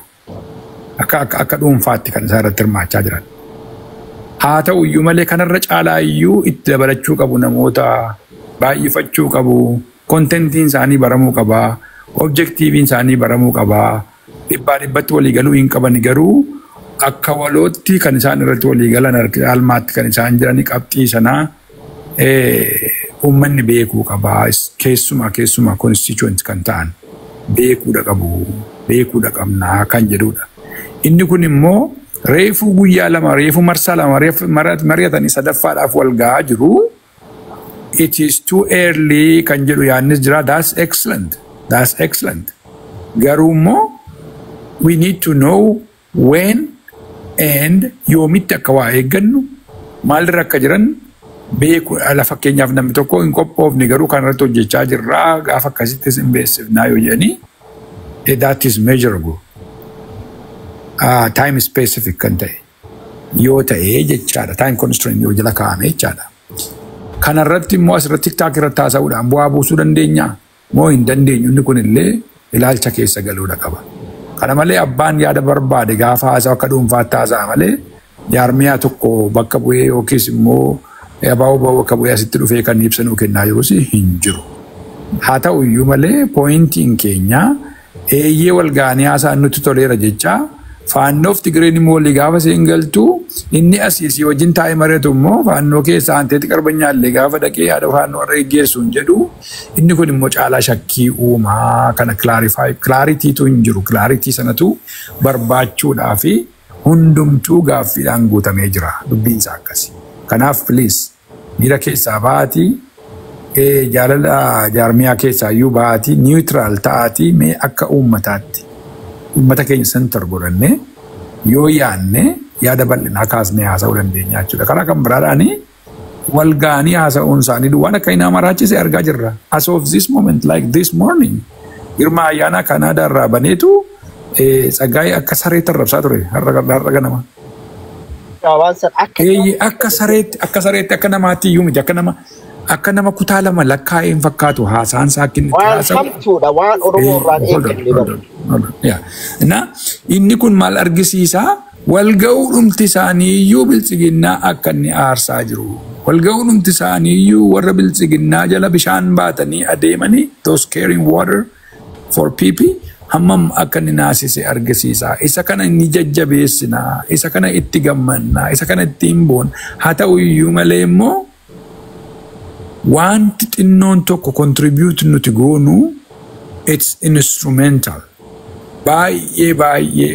Akka dhuunfaatti kan isaan irratti hirmaachaa jiran. Haa ta'u iyyuu malee kanarra caalaa iyyuu itti dabalachuu qabu namoota baay'ifachuu qabu. Kontentiin isaanii baramuu qaba. Objektiiviin isaanii baramuu qaba. Dhibbatti waliigaluu hin qaban garuu akka walootti kan isaan irratti waliigalan almaatti kan isaan jiranii qabxii sanaa uummanni beekuu qaba. Keessumaa constituents kan ta'an beekuudha qabu. Beekuudha qabnaa kan jedhudha. Inni kun immoo reefuu guyyaa lama reefuu marsaa lama mari'atanii sadaffaadhaaf wal ga'aa jiru. It is too early kan jedhu yaadnis jira. That's excellent. That's excellent. Garuu immoo we need to know when and yoomitti akka waa eeggannu maalirra akka jiran beeku. Fakkeenyaaf namni tokko hin qophoofne garuu kan irratti hojjechaa jirra gaafa akkasittis hin beeksifnaa yoo jedhanii that is measurable. Time specific kan ta'e yoo ta'e jechaadha. Time constraint yoo jala kaa'ame jechaadha. Kanarratti immoo asirratti TikTok irratti haasa'uudhaan bu'aa buusuu dandeenya moo hin dandeenyu inni kunillee ilaalcha keessa galuudha qaba. Kana malee abbaan yaada barbaade gaafa haasa'u akka dhuunfaatti haasa'a malee jaarmiyaa tokko bakka bu'ee yookiis immoo abaa'uu bakka bu'ee asitti dhufee kan ibsanuu kennaa jirus hin jiru. Haa ta'u iyyuu malee pooyintiin keenya eeyyee wal ga'anii haasa'an nutti toleera jechaa faannoof Tigireen immoo walii gaafa seen galtu inni asiisii wajjin taa'ee mari'atu immoo faannoo keessa aanteetti qarbanyaallee gaafa dhaqee yaada faannoo irra eeggeessu hin jedhu inni kun immoo caalaa shakkii uumaa kana claritiitu hin jiru. Claritii sanatu barbaachuudhaa fi hundumtuu gaaffiidhaan guutamee jira dubbiin isaa akkasi. Kanaaf please miira keessaa baatii jaalala jaarmiyaa keessaa iyyuu baatii neutral ta'aatii mee akka uummataatti. Uummata keenya center godhanne yoo yaadne yaada bal'inaa kaasnee haasa'uu dandeenya jechuudha. Karaa kan biraadhaanii wal ga'anii haasa'uun isaanii waan akka inni maraachise argaa jirra. As of this moment like this morning Girmaa Ayyaanaa Kanaadaa irraa baneetu Tsaggaayee akka sareetti arrabsaa ture har'a ganama. Akka sareetti akka namaatti iyyuu miti akka nama kutaa lama lakkaa'een fakkaatu haasaan saakkinni haasa'u. Waan hamtuudha waan Oromoo irraan eegalle. Inni kun maal argisiisa? Walga'uu dhumti isaanii iyyuu bilchiginnaa akka inni aarsaa jiru. Walga'uu dhumti isaanii iyyuu warra bilchiginnaa jala bishaan baatanii adeemanii those carrying water for people hammam akka inni naasise argisiisa. Isa kana inni jajjabeessinaa, isa kana itti gammannaa, isa kana ittiin boona. Haa ta'u iyyuu malee immoo wanti xinnoon tokko contribute nuti goonu it's instrumental. Baay'ee.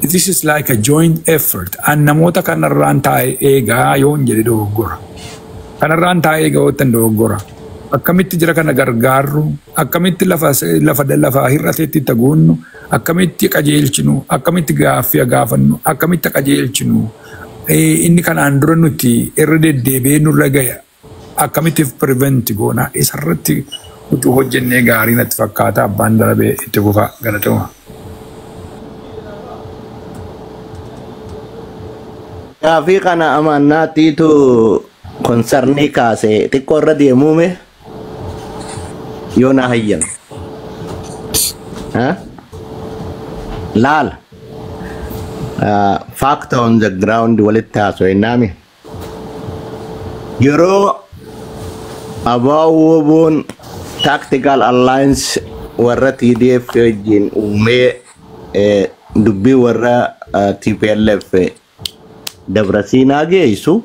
This is like a joint effort. An namoota kanarraan taa'ee eegaa yoon jedhe dogoggora. Kanarraan taa'ee eegaa ootan dogoggora. Akkamitti jira kana gargaarru, akkamitti lafa hir'ateetti taguunnu, akkamitti qajeelchinu, akkamitti gaaffii gaafannu, akkamitti qajeelchinu. Inni kanaan dura nuti irra deddeebi'ee nurra gaya. Akkamitti prevent goona isarratti utuu hojjennee gaarii natti fakkaata abbaan darabee itti fufa galatoomaa. Gaaffii kana amannaatiitu konsarnii kaase xiqqoo irra deemuume yoo na hayyan. Laala. Fact on the ground walitti haasofnaami. Yeroo Abaawwoon tactical alliance warra TDF wajjin uumee dubbii warra TPLF Dabrasiinaa geessu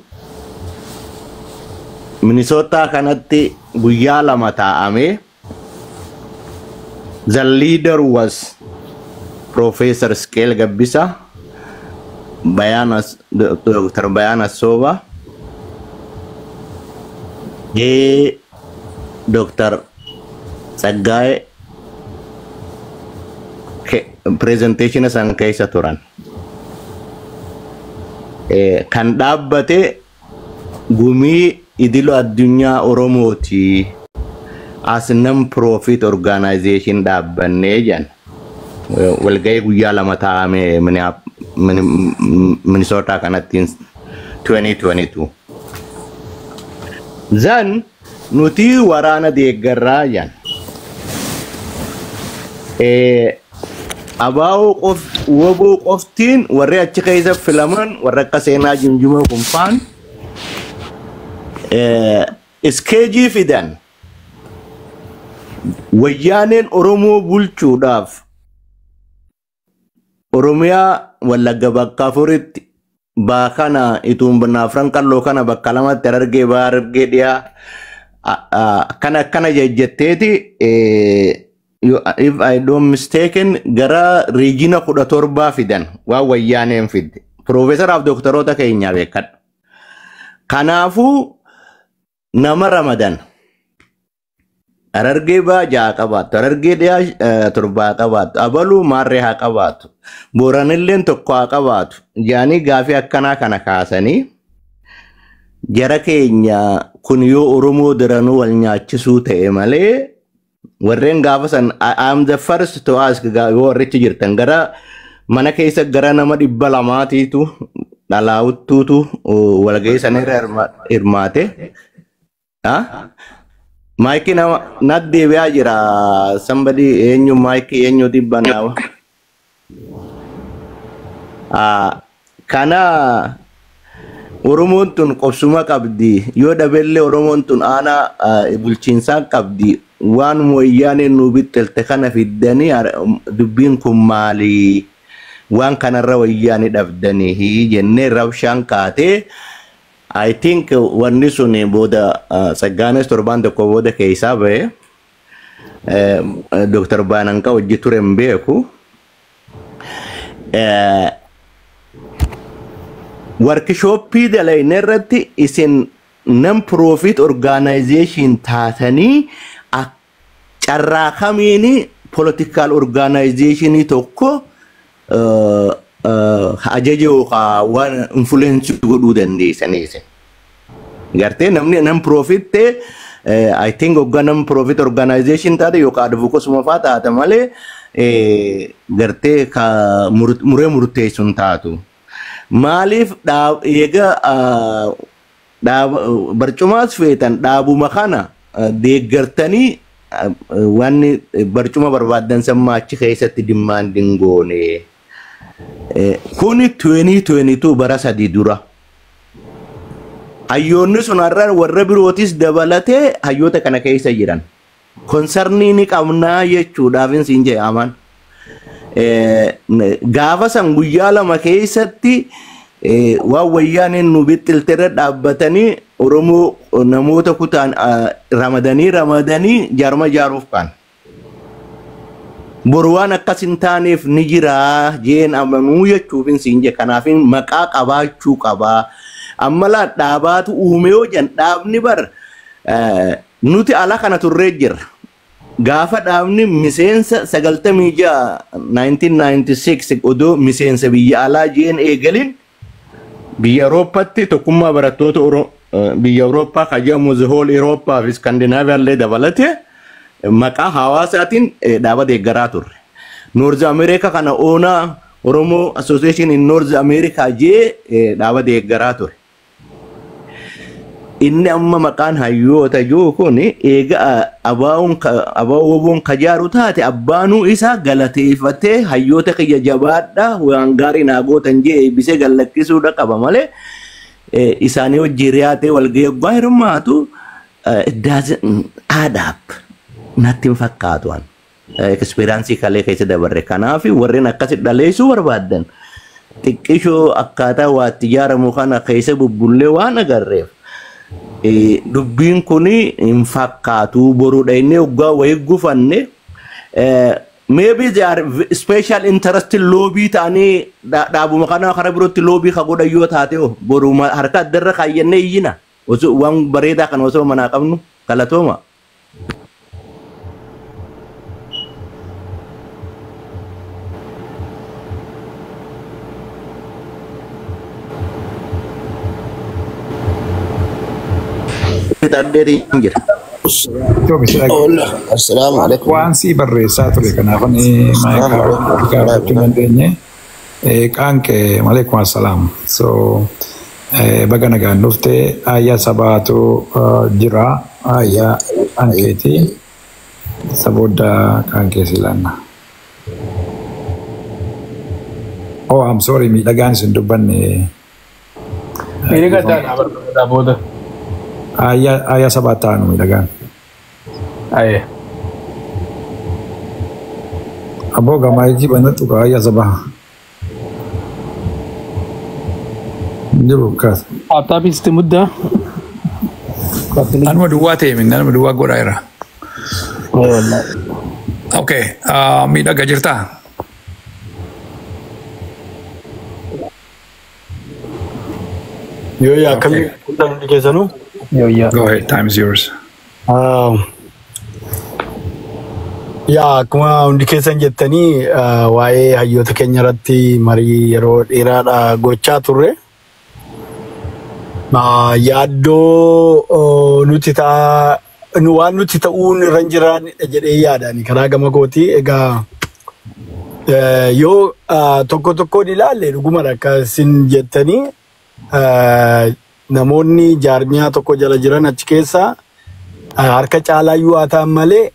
Minnesota kanatti guyyaa lama taa'ame. The leader was Professor Skeel Gabbisa, Dr. Bayana Soba, Dr. Tsaggaayee presentation san keessa turan. Kan dhaabbate gumii idilo addunyaa Oromooti as non-profit organization dhaabbannee jan. Walgahii guyyaa lama taa'ame Minnesota kanatti 2022. Zan nuti waraana deeggarraa jan. Abau wabuu qoftiin warri achi keessa filaman warra akka seenaa jimjima kunfaan iskeejii fidan wayyaaneen Oromoo bulchuudhaaf Oromiyaa Wallagga bakka afuritti baakana ituun banaafran qalloo kana bakka lamatti Harargee Bahaa Harargee Dhiyaa kana jejjetteeti if I don't mistaken gara regiona kuda torba fidan waa wayyaaneen fidde professor of doctorota keenya beekadha. Kanaafu nama Ramadan Harargee Bahaa ja'a qabaatu Harargee Dhiyaa torba qabaatu Abaluu Maarree haa qabaatu Booranilleen tokko haa qabaatu jaanii gaafii akkanaa kana kaasanii jara keenya kun yoo Oromoo daranuu wal nyaachisuu ta'e malee warreen gaafa san I'm the first to ask warrichi jirtan gara mana keessa gara nama 200tiitu dhalaawuttuutu walgahii sanirra hirmaate. Mike nama naddeebi'aa jira somebody eenyu Mike eenyu dibbanaawa. Kana Oromoon tun qobsuma qabdi yoo dabellee Oromoon tun aanaa bulchiinsaa qabdi waan wayyaaneen nu bittelte kana fiddanii dubbiin kun maali waan kanarra wayyaanii dhabdanii jennee rabshaan kaatee I think wanni sun booda Saggaanes torbaan tokko booda keessaa ba'e Dr. Baananqa hojii ture hin beeku. Workshopii dalayne irratti isin non-profit organization taatanii carraa kamiini political organization tokko ajaja yookaan waan influence godhuu dandeessaniise. Gartee namni non-profit I think hoggaa non-profit organization taate yookaan advocacy fa'aa taate malee gartee muree murteessuun taatu. Maaliif eega barcumaas feetan dhaabuma kana deeggartanii wanni barcuma barbaadan sammaa achi keessatti dimmaandiin goone. Kuni 2022 bara sadii dura. Hayyoonni sun har'a warra birootis dabalatee hayyoota kana keessa jiran. Konsarnii ni qabnaa jechuudhaaf siin jedhe aman. Gaafa san guyyaa lama keessatti waan wayyaaneen nu bittilteerra dhaabbatanii Oromoo namoota kutaan ramadanii jaarma jaaruuf kan. Borwaan akkas hin taaneef ni jira jeen amanuu jechuufin siin jedhe kanaafin maqaa qabaachuu qabaa. Ammalaa dhaabaatu uume yoo jan dhaabni bar nuti ala kana turree jirra. Gaafa dhaabni miseensa 1996 odoo miseensa biyya alaa jeen eegalin biyya Awuroopaatti tokkummaa barattoota biyya Awurooppaa kajamu the whole Eurooppaa fi Skandinaaviyaa illee dabalatee maqaa hawaasaatiin dhaaba deeggaraa turre. North America kana oonaa Oromo Association in North America jee dhaaba deeggaraa ture. Inni amma maqaan hayyoota jiru kun eega abaawwan kajaaru taate abbaanuu isaa galateeffatee hayyoota kiyya jabaadha waan gaarii naa gootan jee eebbisee gallakkisuudha qaba malee isaanii wajjin riyaatee walgeeggaa hirmaatu aadaab natti hin fakkaatu waan ekspiraansii kalee keessa dabarre kanaaf warreen akkasitti dhaleessuu barbaadan xiqqishoo akkaataa waatti ijaaramu kana keessa bubbullee waan agarreef. Dubbiin kuni hin fakkaatu boruudha inni hoggaa wayii gufanne maybe they are special interest lobby ta'anii dhaabuma kana birootti lobby ka godhan yoo taate boru harka addarra kaayyannee iyyina osoo waan bareedaa kan osoo manaa qabnu galatooma. fixadheetii hin jira. Assalamualaikum. Waan si barreessaa ture kanaaf ani gaafachuu dandeenye. Kan kee maaleykum assalaam. So baga nagaan dhufte ayyaa sabaatu jira ayyaa ankeeti sabooda kan kee silanna. Oh, I'm sorry, miidhagaan sin dubbanne. Miidhagaan dhaabata booda. Ayyaa sabaataanu miidhagaan. Aye. Aboo gamaa banatu ka ayyaa sabaa. Jiru kaas. Ataapis itti muddaa. Anuma duwwaa ta'e minna anuma duwwaa godhaa jira. Okay, miidhaga jirtaa? Yo ya kami kudan dike sanu. Yo ya. Go ahead, time is yours. Ya kuma hundi keessan jettanii waa'ee hayyoota keenya irratti marii yeroo dheeraadha gochaa turre. Yaaddoo nuti waan nuti ta'uun irra hin jiraannidha jedhee yaadani karaa gama kooti. Egaa yoo tokko tokkoon ilaalle dhuguma akka isin jettanii namoonni jaarmiyaa tokko jala jiran achi keessa harka caalaayyuu haa ta'an malee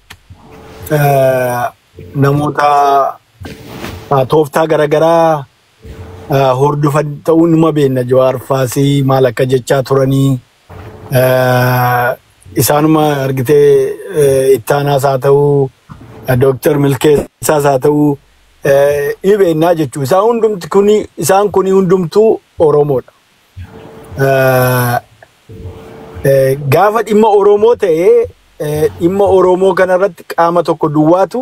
namoota tooftaa garaagaraa hordofan ta'uu numa beekna. Jawaar Faasii maal akka jechaa turanii isaanuma argitee ittaanaas haa ta'uu Dooktar Milkeessaas haa ta'uu ni beeknaa jechuudha. Isaan kuni hundumtuu Oromoodha. Gaafa dhimma Oromoo ta'ee dhimma Oromoo kanarratti qaama tokko duwwaatu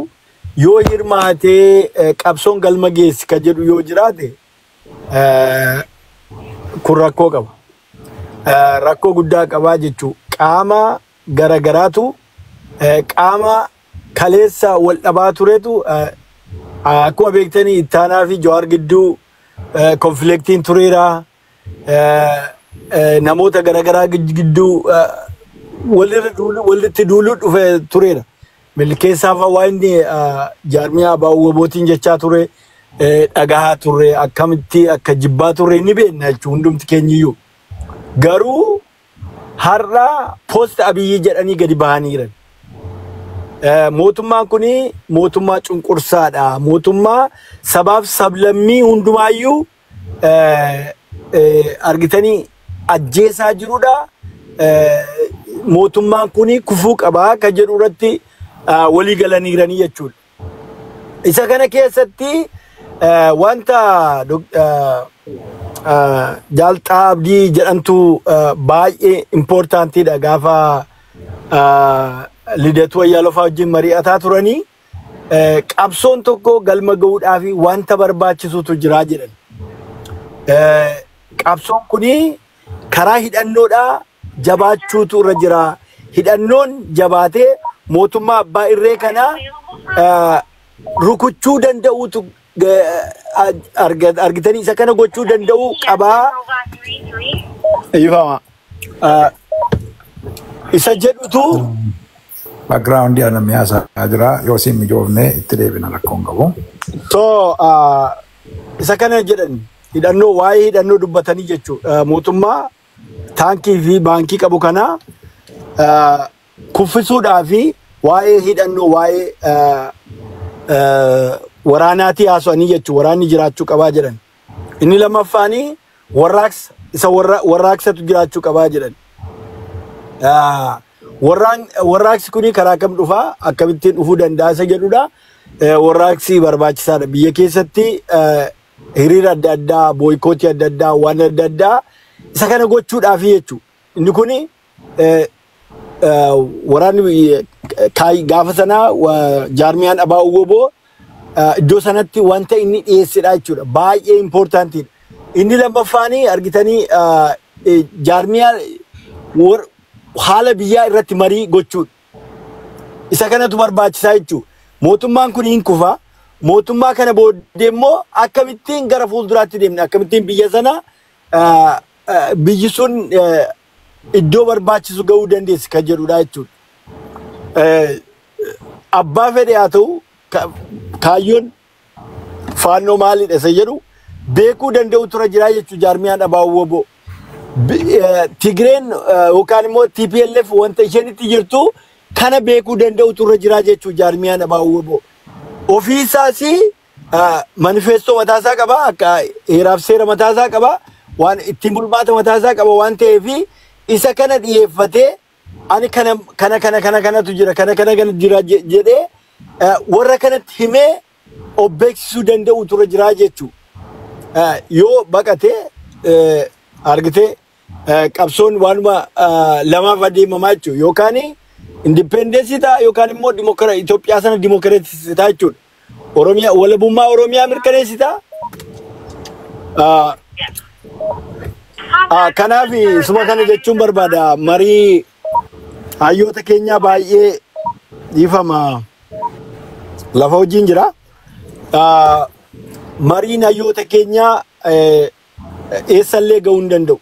yoo hirmaatee qabsoon galma geessi ka jedhu yoo jiraate kun rakkoo qaba. Rakkoo guddaa qabaa jechuudha. Qaama garagaraatu qaama kaleessa wal dhabaa turetu akkuma beektanii ittaanaa fi Jawaar gidduu konfliktiin tureera. Namoota garaagaraa gidduu walitti duuluu dhufe tureera. Milkeessaaf waa inni jaarmiyaa baawwabootiin jechaa ture dhagahaa turre akkamitti akka jibbaa turre ni beekna jechuun hundumti keenyiyyuu. Garuu har'a poost Abiyyi jedhanii gadi bahanii jiran. Mootummaan kuni mootummaa cunqursaadha. Mootummaa sabaaf sablammii hundumaayyuu argitanii ajjeesaa jirudha. Mootummaan kuni kufuu qabaa ka jedhu irratti walii galanii jiranii jechuudha. Isa kana keessatti wanta Jaalxaa Abdii jedhamtu baay'ee impoortaantiidha. Gaafa Lidatuu Ayyaaloofaa wajjin mari'ataa turanii qabsoon tokko galma ga'uudhaaf wanta barbaachisutu jira jedhan. Qabsoon kuni karaa hidhannoodhaa jabaachuutu irra jira. Hidhannoon jabaatee mootummaa abbaa irree kanaa rukuchuu danda'uutu argitanii isa kana gochuu danda'u qabaa. Isa jedhutu background ya namni jira yoo isin mijoofne itti deebina rakkoon qabu. So isa kana jedhan hidhannoo waa'ee hidhannoo dubbatanii jechuudha. Mootummaa taankii fi baankii qabu kana kuffisuudhaa fi waa'ee hidhannoo waa'ee waraanaatii haasa'anii jechuudha. Waraanni jiraachuu qabaa jedhan. Inni lammaffaanii warraaqsatu jiraachuu qabaa jedhan. Warraaqsi kuni karaa kam dhufaa akkamittiin dhufuu danda'a isa jedhudha. Warraaqsi barbaachisaadha. Biyya keessatti hiriira adda addaa, boykootii adda addaa, waan adda addaa isa kana gochuudhaaf jechuudha. Inni kuni waraanni gaafa sanaa jaarmiyaan abaa uwwoboo iddoo sanatti wanta inni dhiyeessedha jechuudha. Baay'ee impoortaantiidha. Inni lammaffaanii argitanii jaarmiyaa haala biyyaa irratti marii gochuudha. Isa kanatu barbaachisaa jechuudha. Mootummaan kun hin kufa. Mootummaa kana booddee immoo akkamittiin gara fuulduraatti deemne akkamittiin biyya sana biyyi sun iddoo barbaachisu ga'uu dandeessi kan jedhudha jechuudha. Abbaa fedhe haa ta'u kaayyoon faannoo maalidha isa jedhu beekuu danda'u tura jira jechuudha jaarmiyaan ABO. Tigreen yookaan immoo TPLF wanta ishenitti jirtu kana beekuu danda'u tura jira jechuudha jaarmiyaan ABO. Ofiisaas manifestoo mataasaa qaba akka heeraaf seera mataasaa qaba waan ittiin bulmaata mataasaa qaba waan ta'eef isa kana dhiyeeffatee ani kanatu jira kana jira jedhee warra kanatti himee of beeksisuu danda'u tura jira jechuudha. Yoo baqatee argitee qabsoon waanuma lamaaf adeemamaa jechuudha yookaan indipendensii ta'a yookaan immoo Itoophiyaa sana dimokiraatisi ta'a jechuudha. Oromiyaa walabummaa Oromiyaa mirkaneessita. Kanaaf isuma kana jechuun barbaada marii hayyoota keenyaa baay'ee dhiifama lafa hojiin jira. Mariin hayyoota keenyaa eessallee ga'uu hin danda'u.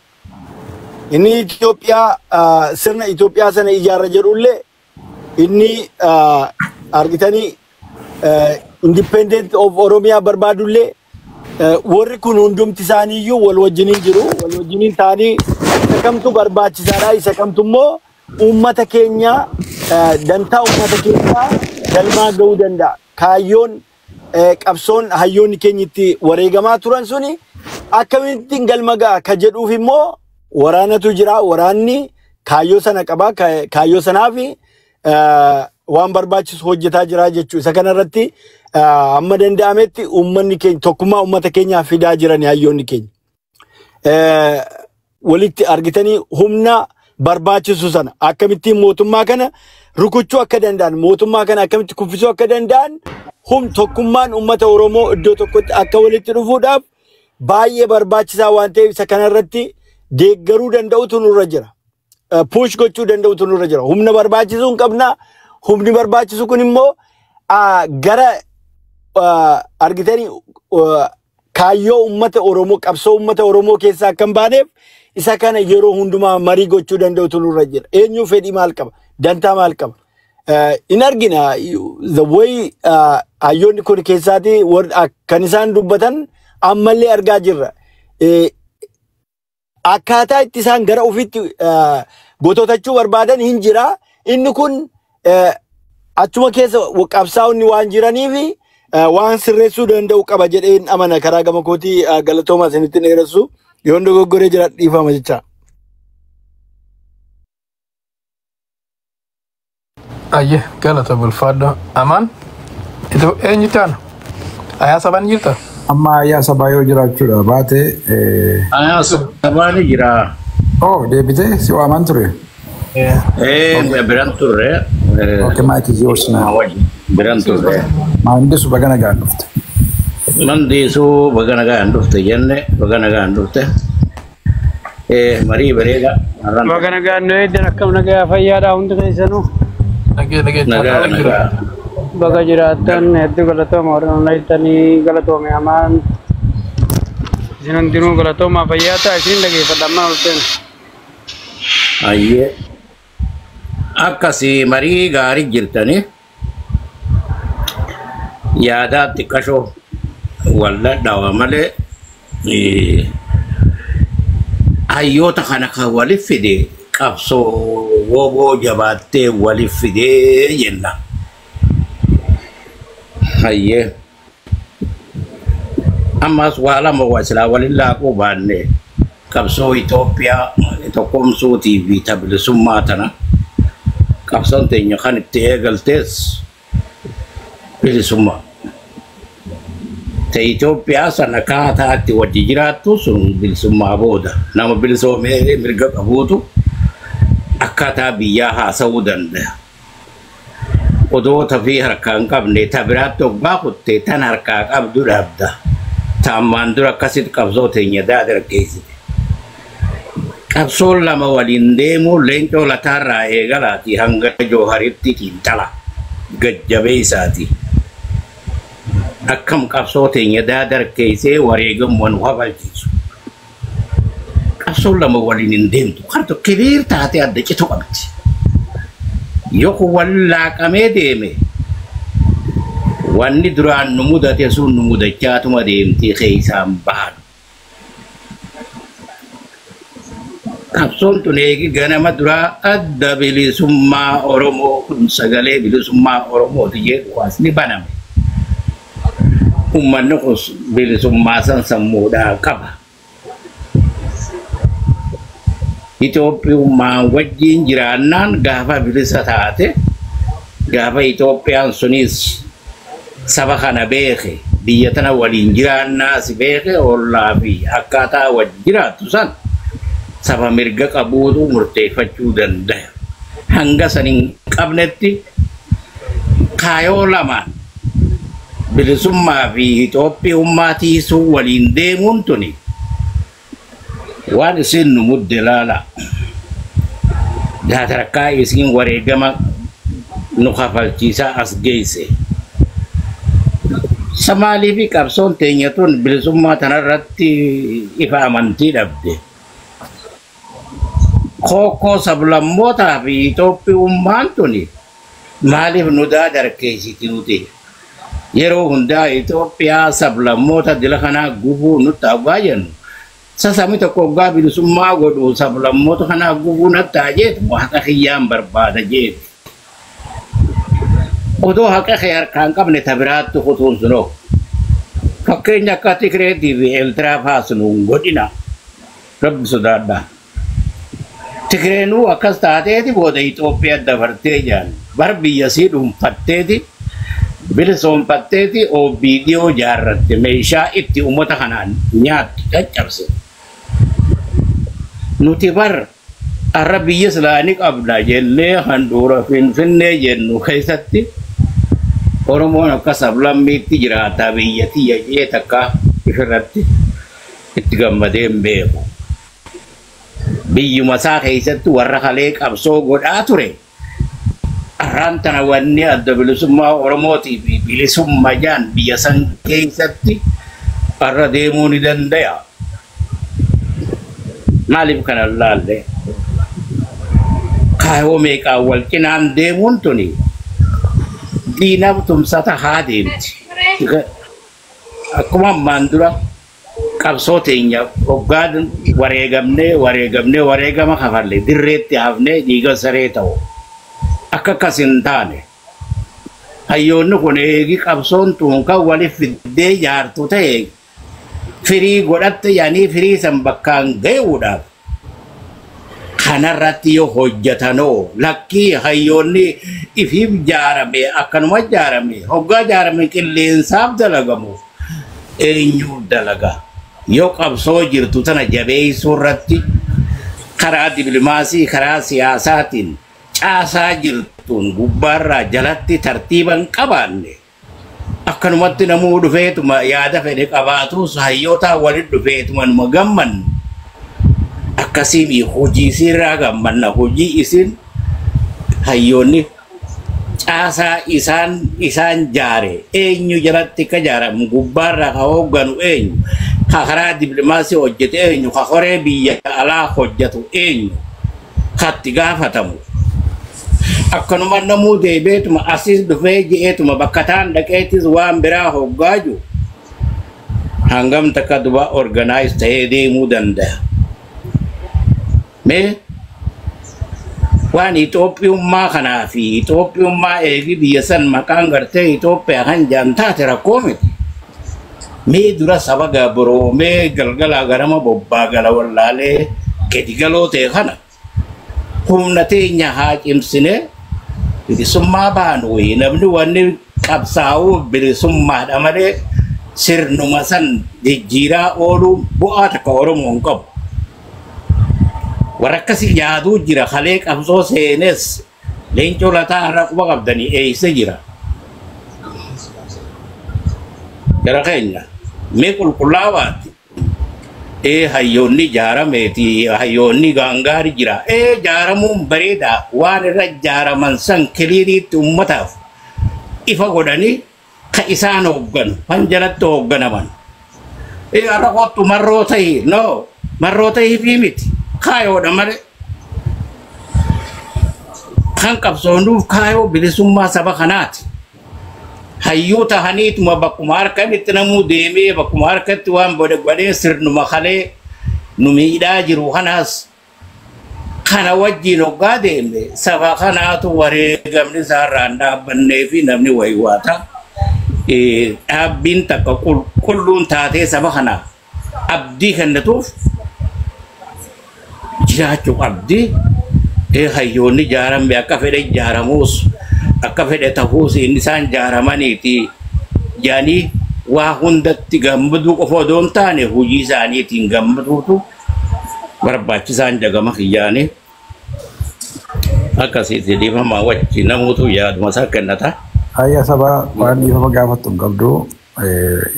Inni Itoophiyaa sirna Itoophiyaa sana ijaarra jedhullee inni argitanii independent of Oromiyaa barbaadullee warri kun hundumti isaaniiyyuu wal wajjiniin jiru wal wajjiniin ta'anii isa kamtu barbaachisaadha isa kamtu immoo uummata keenya dantaa uummata keenyaa galmaa ga'uu danda'a. Kaayyoon qabsoon hayyoonni keenya itti wareegamaa turan suni akkamittiin galma ga'a ka jedhuuf immoo waraanatu jira waraanni kaayyoo sana qaba kaayyoo sanaaf waan barbaachisu hojjetaa jira jechuudha. Isa kanarratti amma danda'ametti uummanni keenya tokkummaa uummata keenyaa fidaa jiran hayyoonni keenya. Walitti argitanii humna barbaachisu sana akkamittiin mootummaa kana rukuchuu akka danda'an mootummaa kana akkamitti kuffisuu akka danda'an tokkummaan uummata Oromoo iddoo tokkotti akka walitti dhufuudhaaf baay'ee barbaachisaa waan ta'eef isa kanarratti deeggaruu danda'utu nurra jira. Push gochuu danda'utu nurra jira. Humna barbaachisuu hin qabna. Humni barbaachisu kun immoo gara argitanii kaayyoo uummata Oromoo qabsoo uummata Oromoo keessaa akka hin baaneef isa kana yeroo hundumaa marii gochuu danda'utu nurra jira. Eenyu fedhii maal qaba? Dantaa maal qaba? In argina the way hayyoonni kun keessaati kan isaan dubbatan ammallee argaa jirra. Akkaataa itti isaan gara ofiitti goototachuu barbaadan hin jira. Inni kun achuma keessa qabsaa'onni waan jiraniif waan sirreessuu danda'u qaba jedheen amana karaa gama kootii galatoomaa isinitti dheeressu yoon dogoggoree jira dhiifama jecha. Ayye galata bulfaadha. Amaan eenyu taana? Ayaa sabaan jirta? Amma ayyaa sabaa yoo jiraachuudha baate. Ayaa sabaan jira. Oh deebitee si waamaan ture. Biran turre. Okay, Mike is yours now. Biran turre. Mandisu bagana gandufte. Mandisu bagana gandufte jenne bagana gandufte. Marii bareeda. Bagana gandu eddan akkam nagaa fayyaadha hundi keessanuu. Nagaa. Baga jiraattan hedduu galatooma warreen laytanii galatoome amaan. Isin hundinuu galatooma fayyaata isin dhageeffadha amma olteen. Ayyee. Akkasii marii gaarii jirtanii yaadaa xiqqashoo walladhawa malee hayyoota kana kan waliif fide qabsoo woboo jabaattee waliif fidee jenna. Hayyee ammas waa lama wasilaa waliin laaquu baanne qabsoo Itoophiyaa tokkomsuutii fi bilisummaa tana qabsoon teenya kan itti eegaltees bilisummaa. Te Itoophiyaa sana kaataatti wajji jiraattu sun bilisummaa booda nama bilisoomee mirga qabuutu akkaataa biyyaa haasa'uu danda'a. Odoota fi harkaa hin qabne ta biraatti obbaa kuttee tan harkaa qabdu dhabda. Taammaan dura akkasitti qabsoo teenya dargeessite. Qabsoon lama waliin deemu leencoo lataarraa eegalaati hanga Jooharitti xiinxala gajjabee isaati. Akkam qabsoo teenya dargeessee wareegamuun wabalchiisu. qabsoon lama waliin hin deemtu. Kan tokko kiliir taatee adda citu qabdi. Yoo kun wal laaqamee deeme wanni duraan nu mudate sun nu mudachaatuma deemtee keessaan bahan. Qabsoon tun eegi ganama duraa adda bilisummaa Oromoo kun sagalee bilisummaa Oromooti jedhu waasni baname. Uummanni kun bilisummaa san sammuudhaa qaba. Itoophiyummaan wajjin jiraannaan gaafa bilisa taate gaafa Itoophiyaan sunis saba kana beeke biyya tana waliin jiraannaa si beeke ollaa fi akkaataa wajjin jiraattu san saba mirga qabuutu murteeffachuu danda'a. Hanga sanin qabnetti kaayoo lamaan bilisummaa fi Itoophiyummaa tiisuu waliin deemuun tuni waan isin nu mudde laala. Daatarkaa isin wareegama nu kafalchiisaa as geesse. Samaalii fi qabsoon teenya tun bilisummaa tanarratti ifa amantii dhabde. Kookoo sablammootaa fi Itoophiyummaan tuni maaliif nu daadarkeessiti nuti? Yeroo hundaa Itoophiyaa sablammoota dila kanaa gubuu nutti hawwaa jennu. Sasami tokko waggaa bilisummaa godhu sablammoota kanaa gubuu natti jeetu haqa kiyyaan barbaada jeetu. Odoo haqa kee harkaan qabne tabiraatti kutuun sunoo. Fakkeenya akka Tigireetii fi Eeltiraa faasnuun godhina. Rabbi sodaadhaa. Tigireenuu akkas taateeti booda Itoophiyaa dabartee jaan. Bar biyya sii dhuunfatteeti. Bilisoonfatteeti OBDO jaarratte meeshaa itti uummata kanaan nyaatti caccabse. Nuti bar arra biyya islaanii qabna jennee handhuura Finfinnee jennu keessatti Oromoon akka sablammiitti jiraata biyyatti jee takka ifirratti itti gammadee hin beeku. Biyyuma isaa keessatti warra kalee qabsoo godhaa ture. Arraan tana wanni adda bilisummaa Oromootii fi bilisummaa jaan biyya san keessatti arra deemuu ni danda'a. Maaliif kana laalle? Kaayoo meeqaan wal cinaan deemuun tuni diinaaf tumsata haa deemti. Akkuma ammaan dura qabsoo teenya waggaa wareegama kafalle dirreetti hafnee dhiiga saree ta'u. Akka akkasin taane hayyoonni kun eegi qabsoon tun kan waliif fiddee jaartu ta'e firii godhatte yaanii firii san bakkaan ga'uudhaaf kanarratti yoo hojjetanoo lakkii hayyoonni ifiif jaarame akkanuma jaarame hoggaa jaarame qilleensaaf dalagamu eenyuu dalaga yoo qabsoo jirtu tana jabeessuu irratti karaa dippiloomaasii karaa siyaasaatiin caasaa jirtuun gubbaarraa jalatti tartiiban qabaanne akkanumatti namuu dhufeetuma yaada fedhe qabaatus hayyootaa walitti dhufeetuma numa gammannu akkasiimi hojii sirraa gammanna hojii isin hayyoonni caasaa isaan jaare eenyu jalatti ka jaaramu gubbaarraa ka hoogganu eenyu ka karaa dippiloomaasii hojjete eenyu ka horee biyya alaa hojjetu eenyu katti gaafatamu. Akkanuma namuu deebeetuma asis dhufee je'eetuma bakka taan dhaqeetis waan biraa hoggaaju hangam takka duba organize ta'ee deemuu danda'a. Mee waan Itoophiyummaa kanaa fi Itoophiyummaa eegi biyya san maqaan gartee Itoophiyaa kan jaan taate rakkoo miti. Mee dura saba gabroomee galgala garama bobbaa gala wallaalee gadi galoo ta'e kana humna teenya haa cimsine bilisummaa baanu namni wanni qabsaa'uu bilisummaadha malee sirnuma san jijjiiraa ooluu bu'aa takka Oromoon qabu. Warra akkasii yaaduu jira kalee qabsoo seenes leencoo lataa har'a quba qabdanii eeysa jira. Gara keenya mee qulqullaawaati. Hayyoonni jaarameeti hayyoonni gaangaari jira. Jaaramuun bareeda waan irra jaaraman san kiliiriitti ummataaf ifa godhanii ka isaan hoogganu kan jalatti hoogganaman. Har'a kottu marroo ta'e no marroota hifii miti kaayoodha malee kan qabsoonuuf kaayoo bilisummaa saba kanaati hayyuu tahaniituma bakkuma harkanitti namuu deemee bakkuma harkatti waan bodee sirnuma kalee nu miidhaa jiru kanaas kana wajjin hoggaa deeme saba kanaatu wareegamni isaarraan dhaabbannee fi namni waywaata dhaabbiin takka qulqulluun taatee saba kanaaf abdii kennatuuf jiraachuu qabdi hayyoonni jaaramne akka fedhe jaaramuus akka fedhe ta'uus inni isaan jaaramaniiti jaanii waa hundatti gammaduu qofa odoo hin taane hojii isaaniitiin gammaduutu barbaachisaan jagama kiyyaanii akkasitti dhiifamaa wajji namuutu yaaduma isaa kennata. Hayya sabaa waan dhiifama gaafattu hin qabdu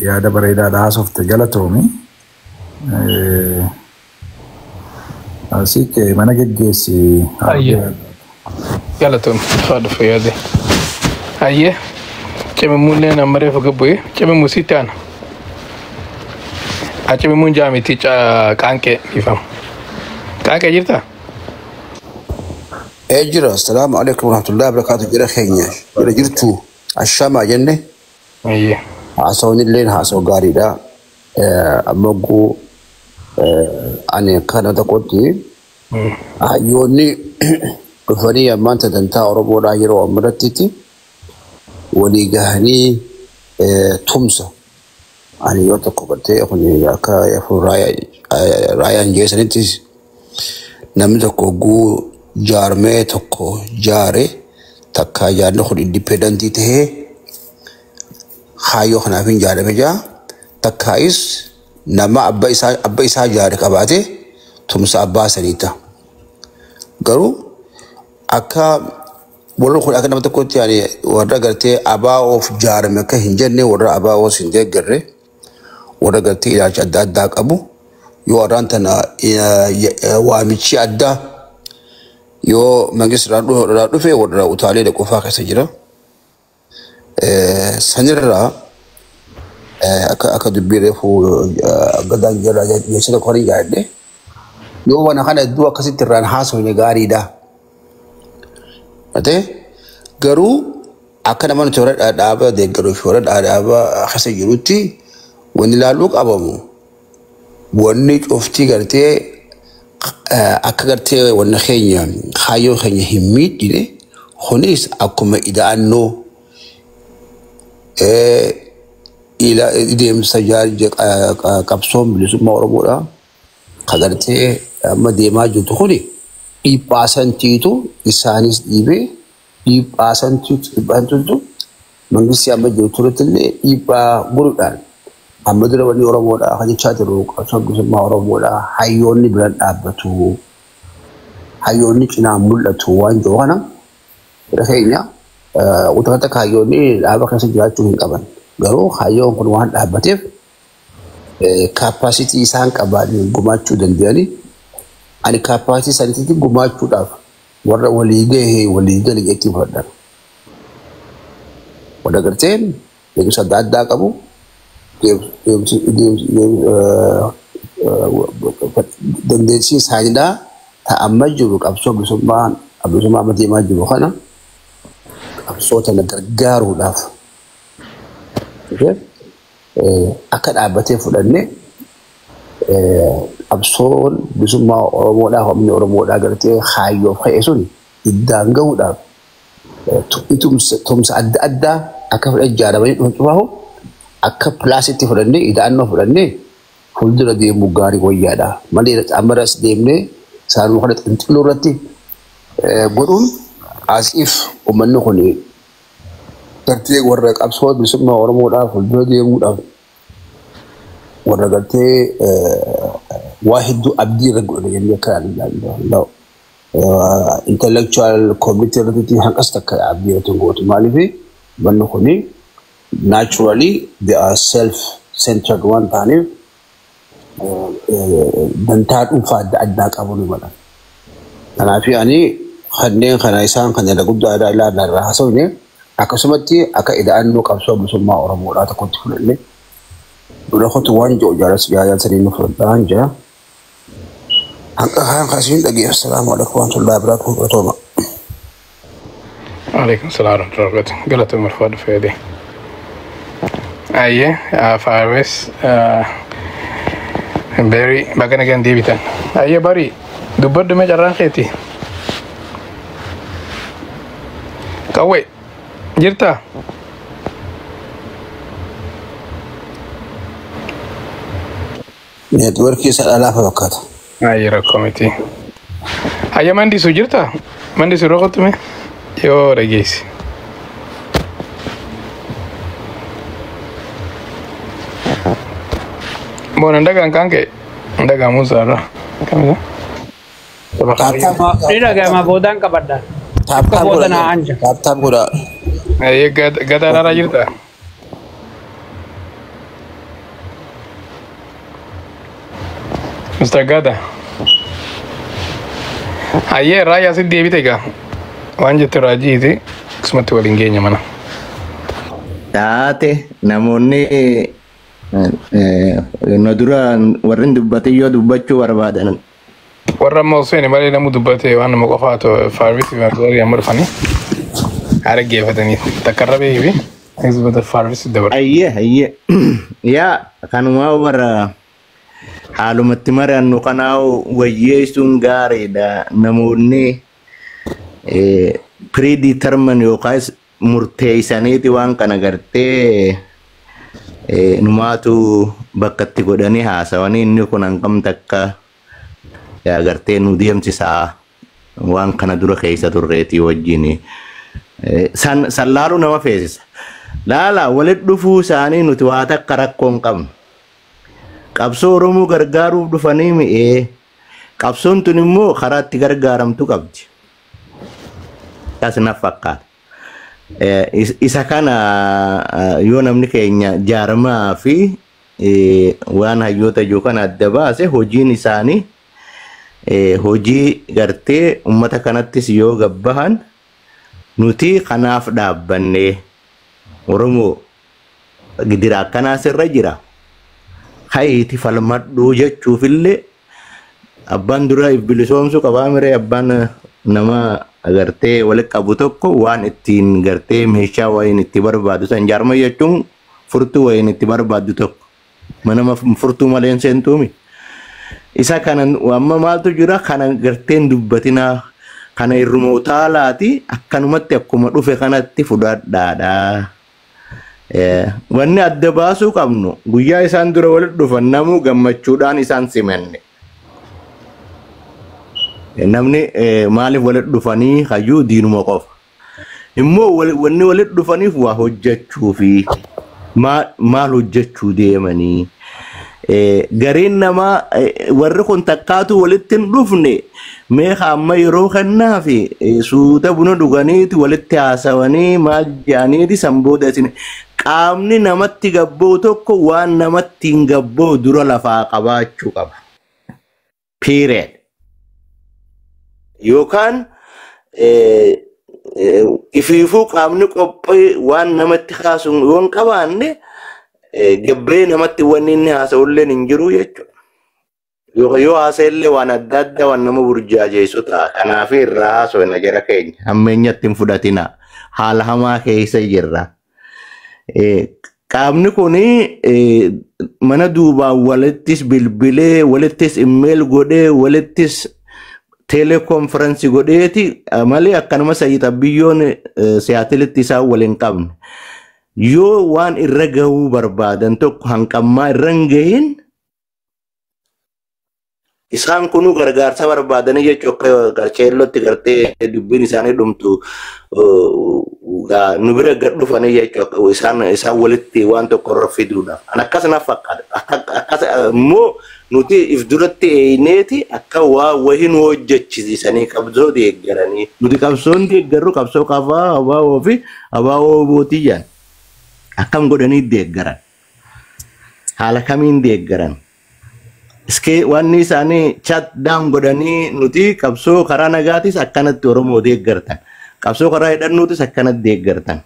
yaada bareedaadha haasofte galatoomi. Asii kee mana geggeessi. Hayya galatoom faadhu fayyade. Hayya cimmuun namaree fagabu'e cimmuun sitti aana. Cimmuun jaamiti qaanqee dhiifama. Qaanqee jirtaa? اجرا السلام عليكم ورحمه الله وبركاته جرا خينيا جرا جرتو الشام جنة ايه عصوني الليل هاسو غاري دا امغو اني كان تقولتي يوني كفريا ما انت دنتا اوروبو دا يرو امرتتي ولي غهني تمسا اني يوتكو بتي اخني ياكا يفو رايا جيسنتي نمدكو غو jaarmee tokko jaare takka yaadni kun independent ta'ee hayyoo kanaaf hin jaarame jaa takkaayis nama abba isaa jaare qabaate tumsa abbaa saniita garuu akka waloo kun akka nama tokkotti yaani warra gartee abaa of jaarame akka hin jenne warra abaa of hin deeggarre warra gartee ilaalcha adda addaa qabu yoo warraan tana waamichi addaa yo mangis radu fe wadra utale da kofa kasa jira sanirra aka dubbire fu gadan jira ya shi da kwari gadde yo wana kana duwa kasitin ran haso ne gari da ate garu aka da man tore da ba da garu shore da ba hasa jiruti wani laluk abamu wani ofti garte akka gartee wanna keenya hayyoo keenya hin miidhine kunis akkuma ida'annoo ila deemsa qabsoon bilisummaa Oromoodha ka gartee amma deemaa jirtu kuni dhiibbaasantiitu isaanis dhiibee dhiibbaasantiitu mangistii amma jiru turetillee dhiibbaa godhuudhaan amma dura wani Oromoodha kan jechaa jiru qabsoon bilisummaa Oromoodha hayyoonni biran dhaabbatu hayyoonni cinaan mul'atu waan jiru kana bira keenya utubata hayyoonni dhaaba keessa jiraachuu hin qaban garuu hayyoon kun waan dhaabbateef kaappaasitii isaan qaban gumaachuu danda'anii ani kaappaasitii sanitti gumaachuudhaaf warra waliigale jechuun fudhadhan wada garteen beekumsa adda addaa qabu dandeettii isaaniidha ta'amma jiru qabsoo bilisummaa deemaa jiru kana qabsoota na gargaaruudhaaf akka dhaabbatee fudhanne qabsoon bilisummaa Oromoodhaaf humni Oromoodhaa gartee hayyoof ka'e sun iddaan gahuudhaaf tumsa adda addaa akka fudhan ijaaramanii dhufa cufaahu akka pilaasitti fudhannee ida'annoo fudhannee fuuldura deemuu gaarii wayyaadha malee ammaras deemnee saanuma kana xinxiluu irratti godhuun asiif uummanni kun gartee warra qabsoo bilisummaa Oromoodhaaf fuuldura deemuudhaaf warra gartee waa hedduu abdii irra godhame jennee akka ilaallu intellectual community irratti hanqas takka abdii irratti gootu maaliif uummanni kun naturally they are self-centered one taaniif dantaa dhuunfaa adda addaa qabu ni mala. Kanaaf ani kanneen kana isaan kan jedha guddaa ilaalaa irraa haasofne akkasumatti akka ida'annoo qabsoo bilisummaa Oromoodhaa tokkotti fudhanne dura hotu waan jiru jaalatanii nu fudhatan jira. Angka kan kasih lagi. Assalamualaikum warahmatullahi wabarakatuh. Waalaikumsalam warahmatullahi wabarakatuh. Galata marfad fede. Aye, Faris, Barry, bagana gan debitan. Aye Barry, dubbar dume jarran kheti. Kawe, jirta. Network isa alafa bakat. Aye rakomiti. Aye mandi su jirta. Mandi su rokotume. Yo ragesi. Bon, ndaga kanke. Ndaga musara. Kamera. Ini agama bodan kabada. Tap Bodan anja. tap kuda. Aye gada rara jirta. Mr. Gada. Aye raya siddi bitega. Wanje teraji itu sematu walingenya mana. Taate namoonni no dura warreen dubbate yoo dubbachuu barbaadan Warra mooseen malee namu dubbate waan nama qofaatu faarvisi magaalaa amma dhufanii haala geeffatanii takkarrabee fi hizbata faarvisi dabar. ayye yaa kanumaa warra haalumatti mari'annu kanaawu wayyeessuun gaariidha namoonni predetermined yookaas murteessaniiti waan kana gartee numaatu bakka itti godhanii haasawanii inni kun hangam takka gartee nu deemsisaa waan kana dura keessa turreetii wajjin san laalu nama feesisa. Laala walitti dhufuu isaanii nuti waa takka rakkoo hin qabnu. Qabsoo Oromoo gargaaruuf dhufanii mi'ee qabsoon tun immoo karaa itti gargaaramtu qabdi. Taasinaaf fakkaata. Isa kana yoo namni keenya jaarmaa fi waan hayyoota yookaan adda baase hojiin isaanii hojii gartee ummata kanattis yoo gabbahan nuti kanaaf dhaabbannee Oromoo gidira akkanaas irra jira. Hayti falmadhuu jechuufillee abbaan dura bilisoomsu qabaa miree abbaan nama agartee walitti qabu tokko waan ittiin gartee meeshaa wayiin itti barbaadu san jaarma jechuun furtuu wayiin itti barbaadu tokko manama furtuu malee seentuumi. Isa kana amma maaltu jira kana garteen dubbatinaa kana irrumoota laati akkanumatti akkuma dhufe kanatti fudhadhaadha. Wanni adda baasuu qabnu guyyaa isaan dura walitti dhufan namuu gammachuudhaan isaan simenne. Namni maaliif walitti dhufanii hayyuu diinuma qofa. Immoo wanni walitti dhufaniif waa hojjechuu fi maal hojjechuu deemanii. Gariin namaa warri kun takkaatu walitti hin dhufne meeqa amma yeroo kannaa fi suuta buna dhuganiiti walitti haasawanii maal jedhaniiti san booda isin qaamni namatti gabboo tokko waan namatti hin gabboo dura lafaa qabaachuu qaba. Period. Yookaan ifiifuu qaamni qophii waan namatti kaasuun yoon qabaanne gabbee namatti wanni inni haasa'ullee hin jiru jechuudha. Yoo haasa'illee waan adda addaa waan nama burjaajeessu ta'a. Kanaaf irraa haasofna jara keenya ammeenyatti hin fudhatina. Haala hamaa keessa jirra. Qaamni kuni mana duubaan walittis bilbilee walittis email godhee walittis telekonferensi godheeti malee akkanuma sayyita biyyoon siyaatilitti isaa waliin qabne. Yoo waan irra gahuu barbaadan tokko hanqammaa irra hin gahin isaan kunu gargaarsa barbaadanii jechuun akka garcheellotti gartee dubbiin isaanii dhumtu nu bira gad dhufanii jechuun isaan walitti waan tokko irra fiduudhaaf. Akkasumas fakkaata. Akkas immoo nuti if duratti eeneeti akka waa wahin hojjechiisanii qabsoo deeggaranii nuti qabsoon deeggarru qabsoo qafaa abaa'oo fi abaa'oo bootiyyaan. Akkam godhanii deeggaran haala kamiin deeggaran iskee wanni isaanii chat down godhanii nuti qabsoo karaa nagaatis akkanatti Oromoo deeggartan qabsoo karaa hidhannuutis akkanatti deeggartan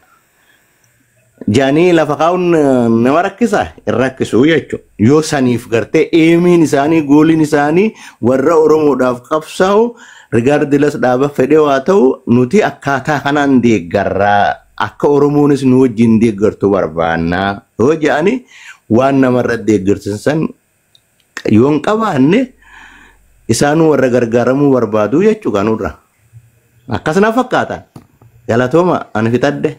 Jaanii lafa kaa'uun nama rakkisa rakkisu jechuudha. Yoo saniif gartee eemiin isaanii gooliin isaanii warra Oromoodhaaf qabsaa'u rigaardilas dhaaba fedhee waa ta'u nuti akkaataa kanaan deeggarraa akka Oromoonis nu wajjin deeggartu barbaannaa yoo jedhani waan namarra deeggarsiisan yoo hin qabaanne isaanuu warra gargaaramuu barbaadu jechuudha kanurra. Akkasuma fakkaata. Galatooma ani fitadde.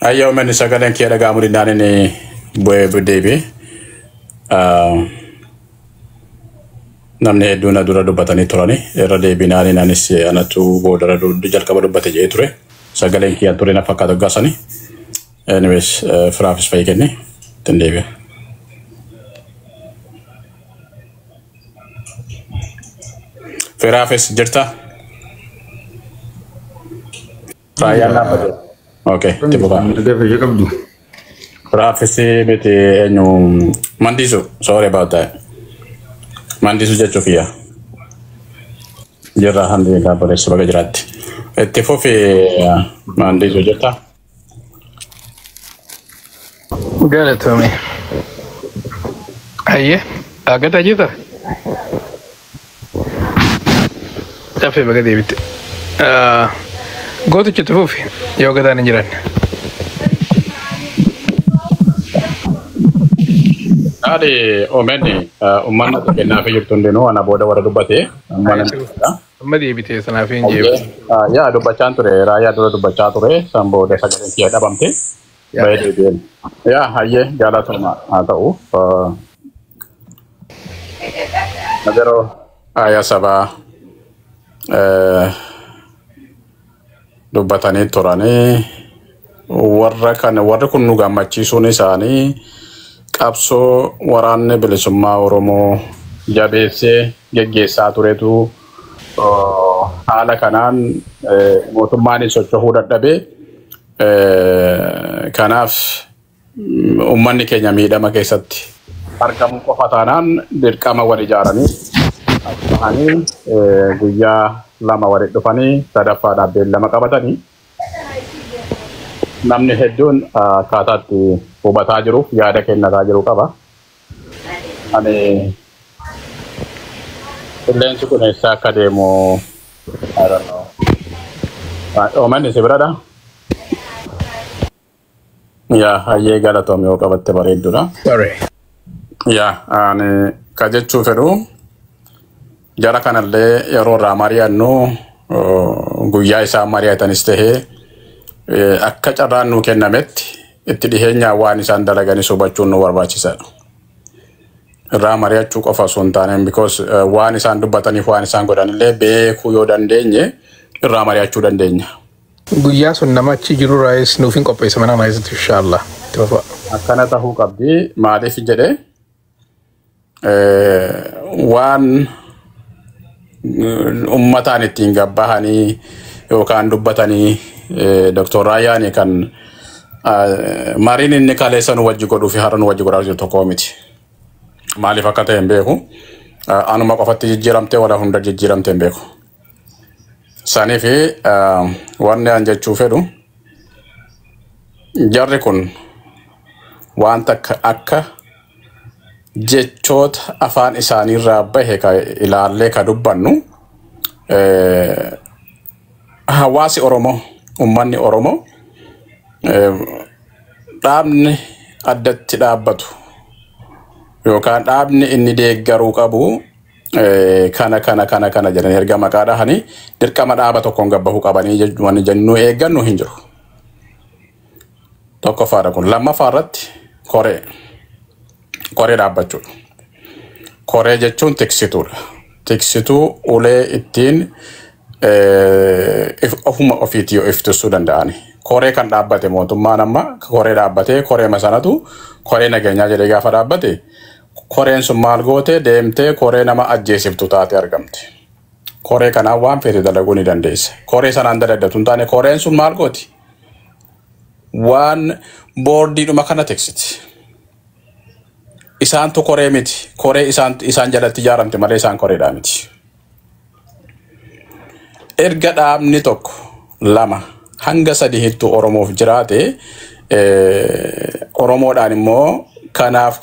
Ayyo men sagaleen kee dhagaa muri naanini bu'ee deebi. Namni hedduun dura dubbatanii turani irra deebi naani naanis anatu boodara jalqaba dubbate jee ture. Sagaleen kee ture na fakkaatu gaasani. Anyways, firaafis fa'i kenne tan deebi. Firaafis jirta? Rayaan apa? Okay, tiba-tiba. Profesi bete enyu Mandisu. Sorry about that. Mandisu jatuh ya. Jerahan di kabar sebagai jerat. Tifofi Mandisu jata. Gale Tommy. Ayye, agak aja tuh. Tapi bagaimana itu? Gotu Chitufi, yoga dan jiran. Ade omeni umana to kena fe yurtunde no ana boda wara dubate umana Madi bite sana fe nje. Ya do bacanture raya do bacature sambo de sagare ki ada bamte. Bae de. Ya haye gala toma atau Nagaro aya saba dubbatanii turanii warra kun nu gammachiisuun isaanii qabsoo waraanni bilisummaa Oromoo jabeessee geggeessaa turetu haala kanaan mootummaan socho'uu dadhabee kanaaf uummanni keenya miidhama keessatti argamu qofa taanaan dirqama wal ijaaranii guyyaa lama walitti dhufanii sadaffaadhaaf beellama qabatanii namni hedduun akkaataatti hubataa jiruuf yaada kennataa jiru qaba. Ani qilleensi kun eessa akka deemu I don't know. Oomanni si biradha? Yaa hayyee galatoom yoo qabatte bareeddudha. Yaa ani ka jechuu fedhu jara kanallee yeroo irraa mari'annu guyyaa isaa mari'atanis tahee akka carraan nu kennametti itti dhiheenyaa waan isaan dalaganis hubachuun nu barbaachisaadha. Irraa mari'achuu qofa osoo hin taaneen because waan isaan dubbataniif waan isaan godhanillee beekuu yoo dandeenye irraa mari'achuu dandeenya. Guyyaa sun nama achi jiru raayis nuuf hin qopheessa mana raayisitti inshallah. Akkana tahuu qabdi maaliif jedhee waan ummataan ittiin gabbahanii yookaan dubbatanii Dr. Raayaan kan mariin inni kaleessan wajji godhuu fi har'a nu wajji godhaa jiru tokko miti. Maaliif akka ta'e hin beeku. Anuma qofatti jijjiiramtee wala hunda jijjiiramtee hin beeku. Saniif wanni an jechuu fedhu jarri kun wanta akka jechoota afaan isaaniirraa bahe ka ilaallee ka dubbannu hawaasi Oromoo ummanni Oromoo dhaabni addatti dhaabbatu yookaan dhaabni inni deeggaruu qabu kana jedhanii erga maqaa dhahanii dirqama dhaaba tokkoon gabbahuu qabanii jechuun jennuu eeggannu hin jiru. Tokkoffaadha kun lammaffaarratti koree dhaabbachuudha. Koree jechuun tiksituudha. Tiksituu ulee ittiin ofuma ofiitii yoo iftisuu danda'ani. Koree kan dhaabbate mootummaan amma koree dhaabbatee koree masanatu koree nageenyaa jedhee gaafa dhaabbate koreen sun maal goote deemtee koree nama ajjeesiftu taate argamte. Koree kanaan waan fedhe dalaguu ni dandeessa. Koree sanaan daladdatu hin taane koreen sun maal gooti? Waan boordiidhuma kana tiksiti. Isaan tu koree miti. Koree isaan jalatti ijaaramte malee isaan koreedhaa miti. erga dhaabni tokko lama hanga sadii hittuu Oromoof jiraate Oromoodhaan immoo kanaaf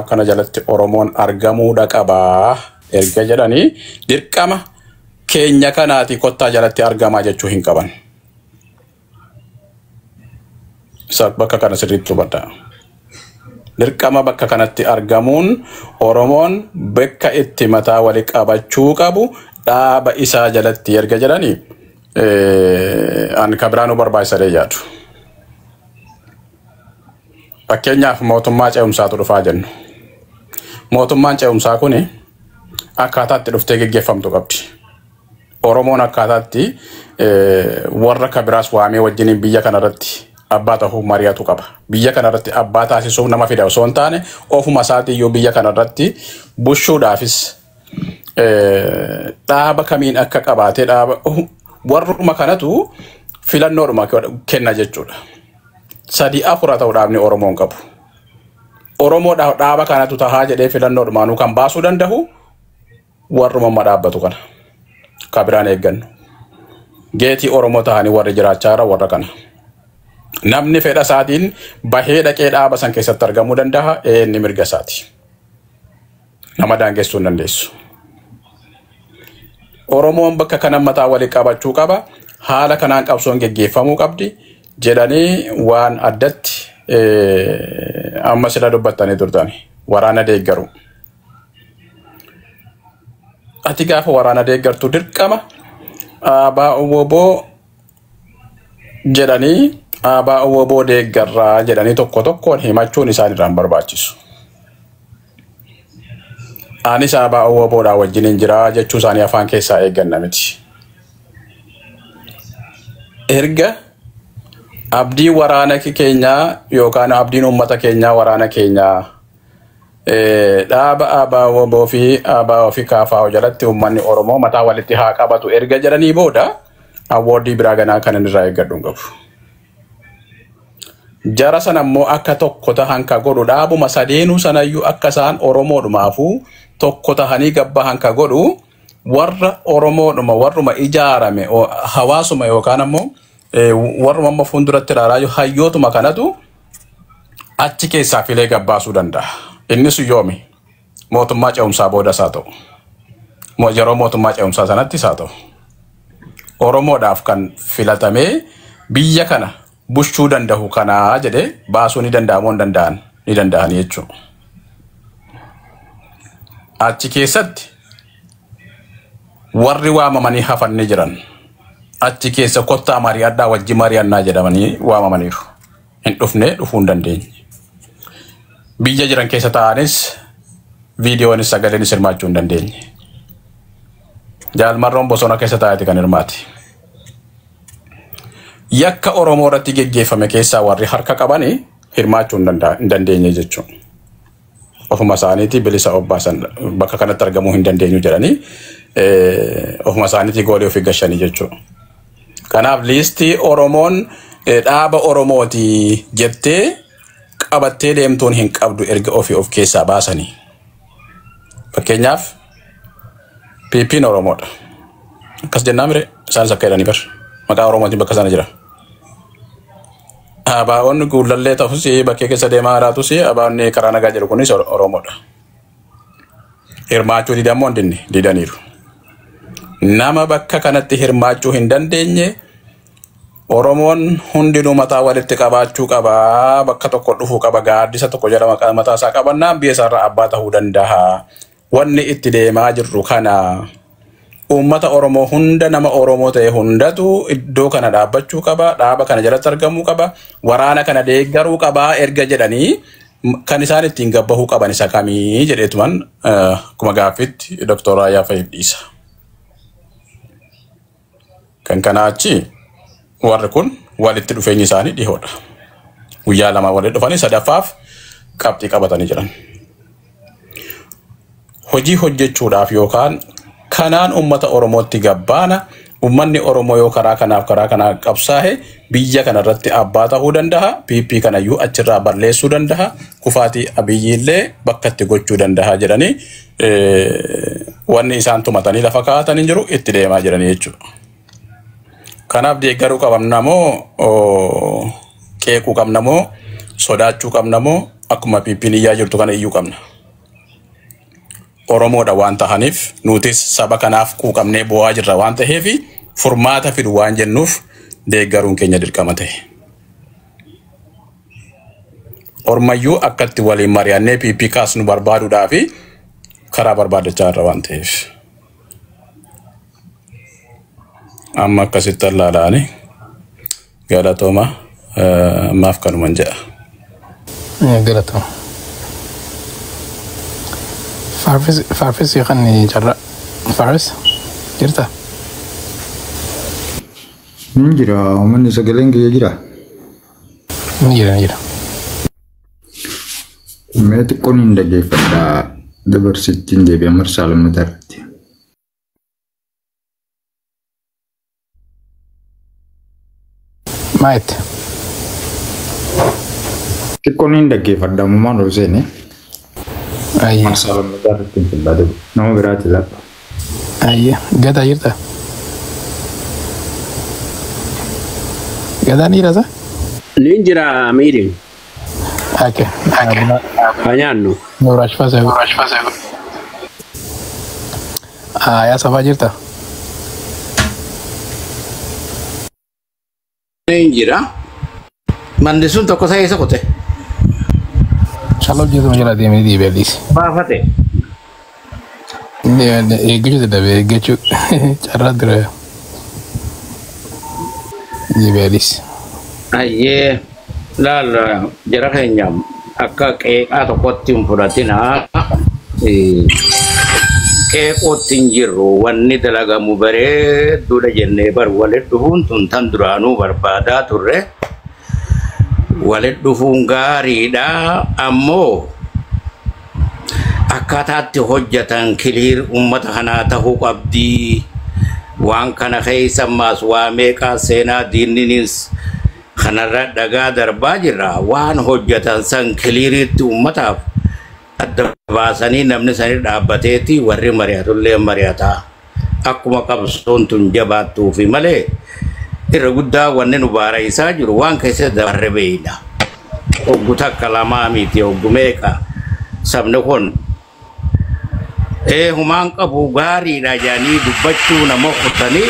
kana jalatti Oromoon argamuudha qabaa erga jedhanii dirqama keenya kanaati kottaa jalatti argamaa jechuu hin qaban. Bakka kana sirriitti hubadhaa. Dirqama bakka kanatti argamuun Oromoon bakka itti mataa walii qabachuu qabu dhaaba isaa jalatti erga jedhanii an kabiraanuu barbaachisadee yaadu. Fakkeenyaaf mootummaa ce'umsaatu dhufaa jennu. Mootummaan ce'umsaa kuni akkaataatti dhuftee geggeeffamtu qabdi. Oromoon akkaataatti warra kabiraas waamee wajjiniin biyya kanarratti abbaa ta'uu mari'atu qaba. Biyya kanarratti abbaa taasisuuf nama fida osoo hin taane ofuma isaatii iyyuu biyya kanarratti bushuudhaafis dhaaba kamiin akka qabaatee dhaaba warruma kanatu filannoodhuma kenna jechuudha. 3-4 ta'uu dhaabni Oromoon qabu. Oromoo dhaaba kanatu tahaa jedhee filannoodhumaanuu kan baasuu danda'u warruma dhaabbatu kana. Kabiraan eeggannu. Geetii Oromoo tahanii warri jiraachaa jira warra kana. Namni fedha isaatiin bahee dhaqee dhaaba san keessatti argamuu danda'a inni mirga isaati. Nama daangessuu hin dandeessu. Oromoon bakka kanan mataa walii qabachuu qaba. Haala kanaan qabsoon geggeeffamuu qabdi jedhanii waan addatti amma sila dubbattanii turtani. Waraana deeggaru. Ati gaafa waraana deeggartu dirqama abaa oboboo jedhanii abaa oboboo deeggarraa jedhanii tokkoon himachuun isaanirraan barbaachisu. Anis abaa oboboodhaa wajjiniin jira jechuu isaanii afaan keessaa eegganna miti. Erga abdii waraana keenyaa yookaan abdiin uummata keenyaa waraana keenyaa dhaaba abaa oboo fi abaa ofii kaafaa jalatti uummanni Oromoo mataa walitti haa qabatu erga jedhanii booda awwoordii biraa ganaa kan inni irraa eeggadhu hin qabu. Jara sana immoo akka tokko tahan ka godhu dhaabuma sadeenuu sanayyuu akka isaan Oromoodhumaafuu tokko tahanii gabbahan ka godhu warra Oromoodhuma warruma ijaarame hawaasuma yookaan ammoo warruma amma fuulduratti ilaalaa hayyootuma kanatu achi keessaa filee gabbaasuu danda'a. Innis yoomi mootummaa ce'umsaa booda isaa ta'u. Yeroo mootummaa ce'umsaa sanatti isaa ta'u. Oromoodhaaf kan filatamee biyya kana bushuu danda'u kanaa jedhee baasuu ni danda'amoo ni danda'an jechuudha. Achi keessatti warri waamamanii hafanii jiran achi keessa kottaa mari'adhaa wajji mari'annaa jedhamanii waamamaniiru. Hin dhufne dhufuu hin dandeenye. Biyya jiran keessa taa'anis viidiyoonis sagaleenis hirmaachuu hin dandeenye. Jaalmarroon bosona keessa taa'eeti kan hirmaate. Yakka Oromoo irratti geggeeffame keessaa warri harka qabanii hirmaachuu hin dandeenye jechuudha. Ofuma isaaniitii bilisa obbaasan bakka kanatti argamuu hin dandeenyu jedhanii ofuma isaaniitii goolii ofii gashanii jechuudha. Kanaaf liistii Oromoon dhaaba Oromooti jettee qabattee deemtuun hin qabdu erga ofii of keessaa baasanii. Fakkeenyaaf PP'n Oromoodha. Akkas jennaa mire isaanis akka jedhanii bar maqaa Oromootiin bakka sana jira. Abaa'onni guulallee ta'us bakkee keessa deemaa jiraatus abaa'onni karaa nagaa jedhu kunis Oromoodha. Hirmaachuu didammoo hin didaniiru. Nama bakka kanatti hirmaachuu hin dandeenye Oromoon hundinuu mataa walitti qabaachuu qaba bakka tokko dhufuu qaba gaaddisa tokko jala mataa isaa qabannaan biyya isaarraa abbaa ta'uu danda'a. Wanni itti deemaa jirru kana uummata Oromoo hunda nama Oromoo ta'e hundatu iddoo kana dhaabbachuu qaba dhaaba kana jalatti argamuu qaba waraana kana deeggaruu qaba erga jedhanii kan isaan ittiin gabbahuu qaban isa kamii jedheetuman akkuma gaaffitti Dr. Raayyaa Fayyif dhiisa. Kan kana achi warri kun walitti dhufeenyi isaanii dhihoodha. Guyyaa lama walitti dhufanii sadaffaaf qabxii qabatanii jiran. Hojii hojjechuudhaaf yookaan kanaan uummata Oromootti gabbaana uummanni Oromoo yoo karaa kanaa qabsaa'e biyya kanarratti abbaa ta'uu danda'a. PP kanayyuu achirraa balleessuu danda'a. Kufaatii Abiyyiillee bakka itti gochuu danda'a jedhanii wanni isaan tumatanii lafa kaa'atanii jiru itti deemaa jiranii jechuudha. Kanaaf deeggaruu qabna moo qeequu qabna moo sodaachuu qabna moo akkuma piippiin iyyaa jirtu kana iyyuu qabna. Oromoodha waan tahaniif nutis saba kanaaf quuqamnee bu'aa jirra waan ta'eef furmaata fidu waan jennuuf deeggaruun keenya dirqama ta'e. Ormayyuu akkatti waliin mari'annee piippii kaasnu barbaaduudhaaf karaa barbaadachaa irra waan ta'eef. Amma akkasitti allaalaani galatooma maaf kanuman jedha. Galatooma. Farfis kan jarra. Faris jirta? Jira, uummanni sagaleen kiyya jira. Jira. Mee xiqqoon hin dhaggeeffadhaa dabarsittiin deebi'a marsaa lammataa irratti. Maayit. Xiqqoon hin dhaggeeffadhaa uumaan ol seene. Marsaa lammataa irratti hin filaa nama biraati laata. Gadaa jirta? Gadaa ni jirata? Ni jira miidhin. Oke. Hanyaannu. Nurash Fasego. Ya sama jirta? Ni jira. Mandi sun tokko saya isa qote. Shalom jitu majala deemee di belis. Baafate. Eeggachu dadhabee eeggachu carraa dura di belis. Ayyee laala jara keenyaam akka qeeqaa tokkotti hin fudhatinaa qeeqootti hin jirru wanni dalagamu bareedduudha jennee bar walitti dhufuun tun tan duraanuu barbaadaa turre walitti dhufuun gaariidha ammoo akkaataatti hojjetan kiliir ummata kanaa tahuu qabdii waan kana keessa maas waa meeqaa seenaa diinninis kanarra dhagaa darbaa jirra waan hojjetan san kiliiriitti ummataaf adda baasanii namni sanii dhaabbateeti warri mari'atullee mari'ataa akkuma qabsoon tun jabaattuufi malee irra guddaa wanni nu baaraysaa jiru waan keessa dabarre beeyna oggu takka lamaa miti oggu meeqa sabni kun humaan qabu gaariidha jaanii dubbachuu nama kutanii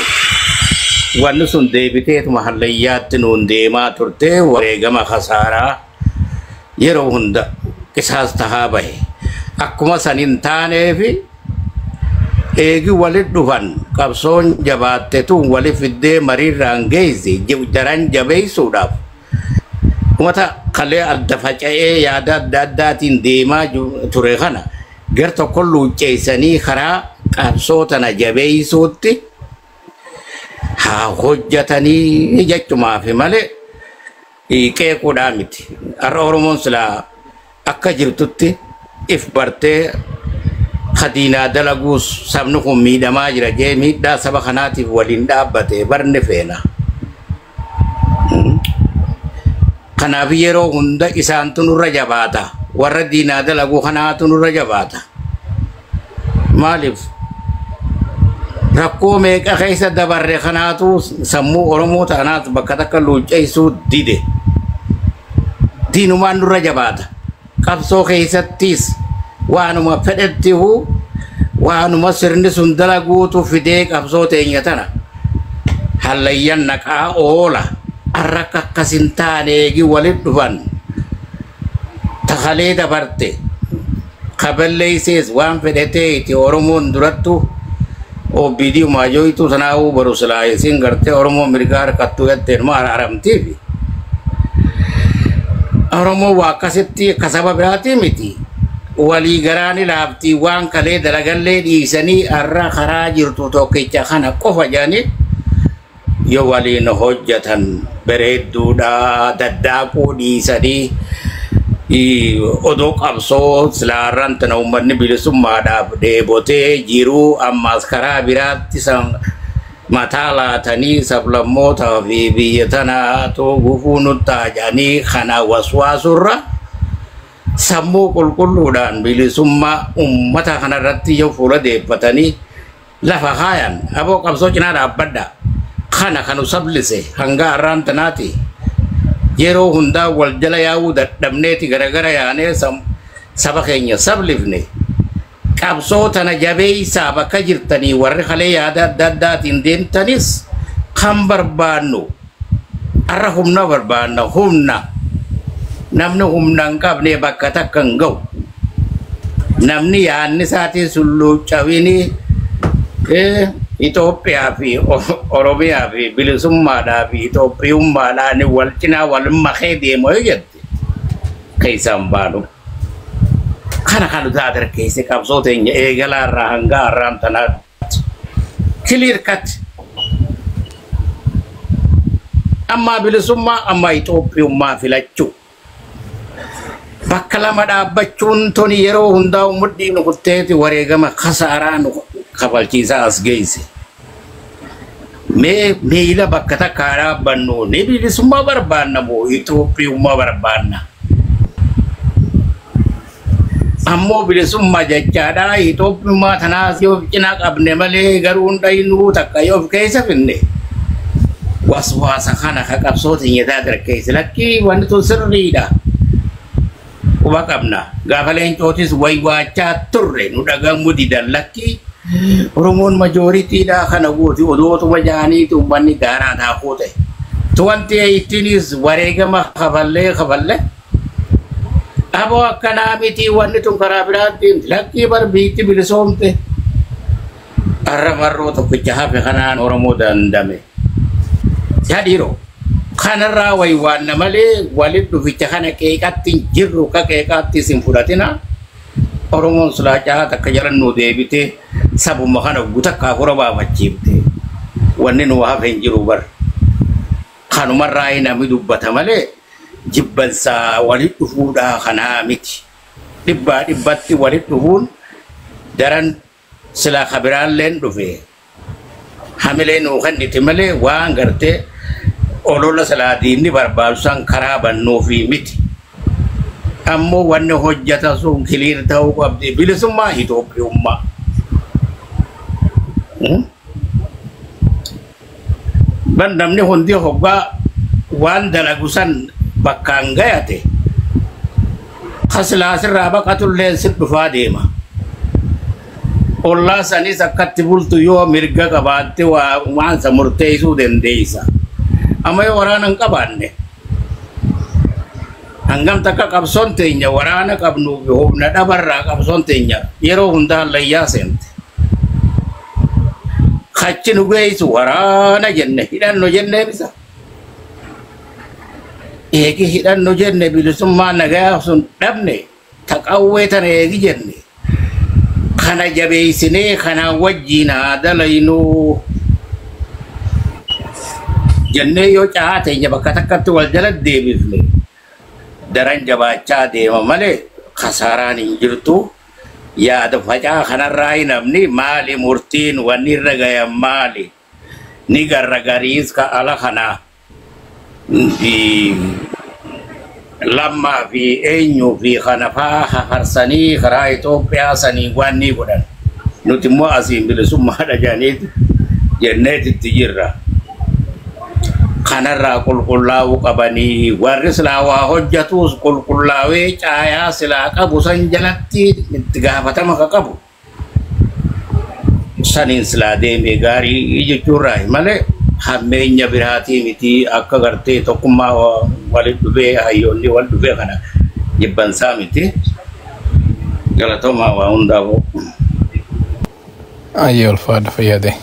wanni sun deebiteetuma hallayyaatti nuun deemaa turte wareegama khasaaraa yeroo hunda qisaas tahaa bahe akkuma sanin taaneefi eegi walit dhufan qabsoon jabaatte tun wali fiddee mariirraan geessi jaran jabeessuudhaaf ummata kalee adda faca'ee yaada adda addaatiin deemaa ture kana gar tokko luucceessanii karaa qabsoo tana jabeessuutti haa hojjetanii jechumaaf malee qeequudhaa miti. Har'a Oromoon silaa akka jirtutti if bartee khadiinaa dalaguus sabni kun miidhamaa jira jee miidhaa saba kanaatiif waliin dhaabbate barne feena. Kanaaf yeroo hunda isaantu nurra jabaata warra diinaa dalaguu kanaatu nurra jabaata. Maaliif? Rakkoo meeqa keessa dabarre kanaatu sammuu Oromoo ta'anaatu bakka takka luucceessuu dide. Diinumaan nurra jabaata. Qabsoo keessattis waanuma fedhettihu waanuma sirni sun dalaguutu fidee qabsoo teenya tana. Hallayyan naqaa oola. Arrakka akkasin taaneegi walit dhufan. Takalee dabarte. Kaballeessees waan fedhetee itti Oromoon durattu OBD maajo itu sanau baru selai gartee Oromoo mirga harkattu yatteen maa haramtiifi Oromoo waa akkasitti kasaba biraati miti walii garaani laabtii waan kalee dalagallee dhiisanii arra karaa jirtu tokkicha kana qofa jaanii yoo waliin hojjetan bareedduudha daddaaquu dhiisanii odoo qabsoo silaarran tana uummanni bilisummaadhaaf dheebotee jiru ammas karaa biraatti mataa laatanii sablammootaa fi biyya tanaa gufuu nutti ajanii kana waswaasurra sammuu qulqulluudhaan bilisummaa uummata kanarratti yoo fuula deeffatanii lafa kaayan aboo qabsoo cinaa dhaabbadha kana kanu sablise hanga arran tanati yeroo hunda wal jala yaa'uu dadhabneeti garagara yaanee saba keenya sablifne qabsoo tana jabeeysaa bakka jirtanii warri kalee yaada adda addaatiin deemtanis kan barbaannu arra humna barbaanna humna namni humna hin qabne bakka takka hin ga'u namni yaanni isaatiin sulluucawini Itoophiyaa fi Oromiyaa fi bilisummaadhaa fi Itoophiyummaadhaan wal cinaa wal makee deemu yoo jette keessaan baanu. Kana kan nuti agarsiise qabsoo teenya eegalaa irraa hanga har'aan tanaatti clear cut. Amma bilisummaa amma Itoophiyummaa filachuu. Bakka lama dhaabbachuun toni yeroo hundaa mudhii nu kutteeti wareegama kasaaraa nu kabalchiisaa as geesse. Meeyila bakka takkaa dhaabbannu ni bilisummaa barbaanna moo Itoophiyummaa barbaanna. Ammoo bilisummaa jechaadhaa Itoophiyummaa tanaas yoo cinaa qabne malee garuu hundaynuu takka yoo keessa finne. Waswaasa kana ka qabsoo teenyataa darkeesse lakkii wanti tun sirriidha. Kuba qabna gaafa leencootis waywaachaa turre nu dhagamu didan lakki Oromoon majoritiidha kana guuti odootuma jaaniiti ummanni daaraa taakuu ta'e 2018 wareegama kafalle aboo akkanaa miti wanni tun karaa biraatti lakkii barbiitti bilisoomte arra marroo tokkicha hafe kanaan Oromoo dandame jadhiiroo kanarraa waywaanna malee walit dhuficha kana qeeqatti jirru ka qeeqatti sin fudhatina Oromoon sulachaa takka jarannu deebite sabuma kana gutakka hora baafachiifte wanni nu hafe hin jiru bar kanumarraa namni dubbata malee jibbansa walit dhufuudha kanaa miti dhibbatti walit dhufuun daran sila kabiraalleen dhufe hamilee nuu kanniti malee waan gartee olola salaadiinni barbaachisan karaa bannuu fi miti ammoo wanni hojjeta sun kiliir ta'uu qabdi bilisummaa Itoophiyummaa ban namni hundi hoggaa waan dalagu san bakkaan gayate kaslaasirraa baqatulleen sit dhufaa deema ollaa sanis akkatti bultu yoo mirga qabaatte waansa murteessuu dandeessa amma yoo waraana hin qabaanne hangam takka qabsoon teenya waraana qabnu humna dhabarraa qabsoon teenya yeroo hundaa layyaa seente kachi nu geessu waraana jenne hidhanno jenne bisa eegi hidhanno jenne bilisummaa nagayaa sun dhabne taqawwee tana eegi jenne kana jabeeysinee kana wajjiin haa dalaynuu jennee yoo caa teenya bakka takkatti wal jala deebifne daran jabaachaa deema malee kasaaraan hin jirtu yaada facaa kanarraa namni maali murtiin wanni irra gayan maali ni garragariis ka ala kanaa lammaa fi eenyu fi kanafaa hafarsanii karaa Itoophiyaa sanii wanni godhan nuti immoo asiin bilisummaadha jaaniiti jenneetitti jirra kanarraa qulqullaa'uu qabanii warri silaa waa hojjatuus qulqullaa'ee caayaa silaa qabu san jalatti itti gaafatama ka qabu saniin silaa deemee gaarii jechuurraa malee hammeenya biraatii miti akka gartee tokkummaa walit dhufee hayyoonni wal dhufee kana jibbansaa miti galatoomaa waa hundaafuu. Ayyee ulfaadha fayyade.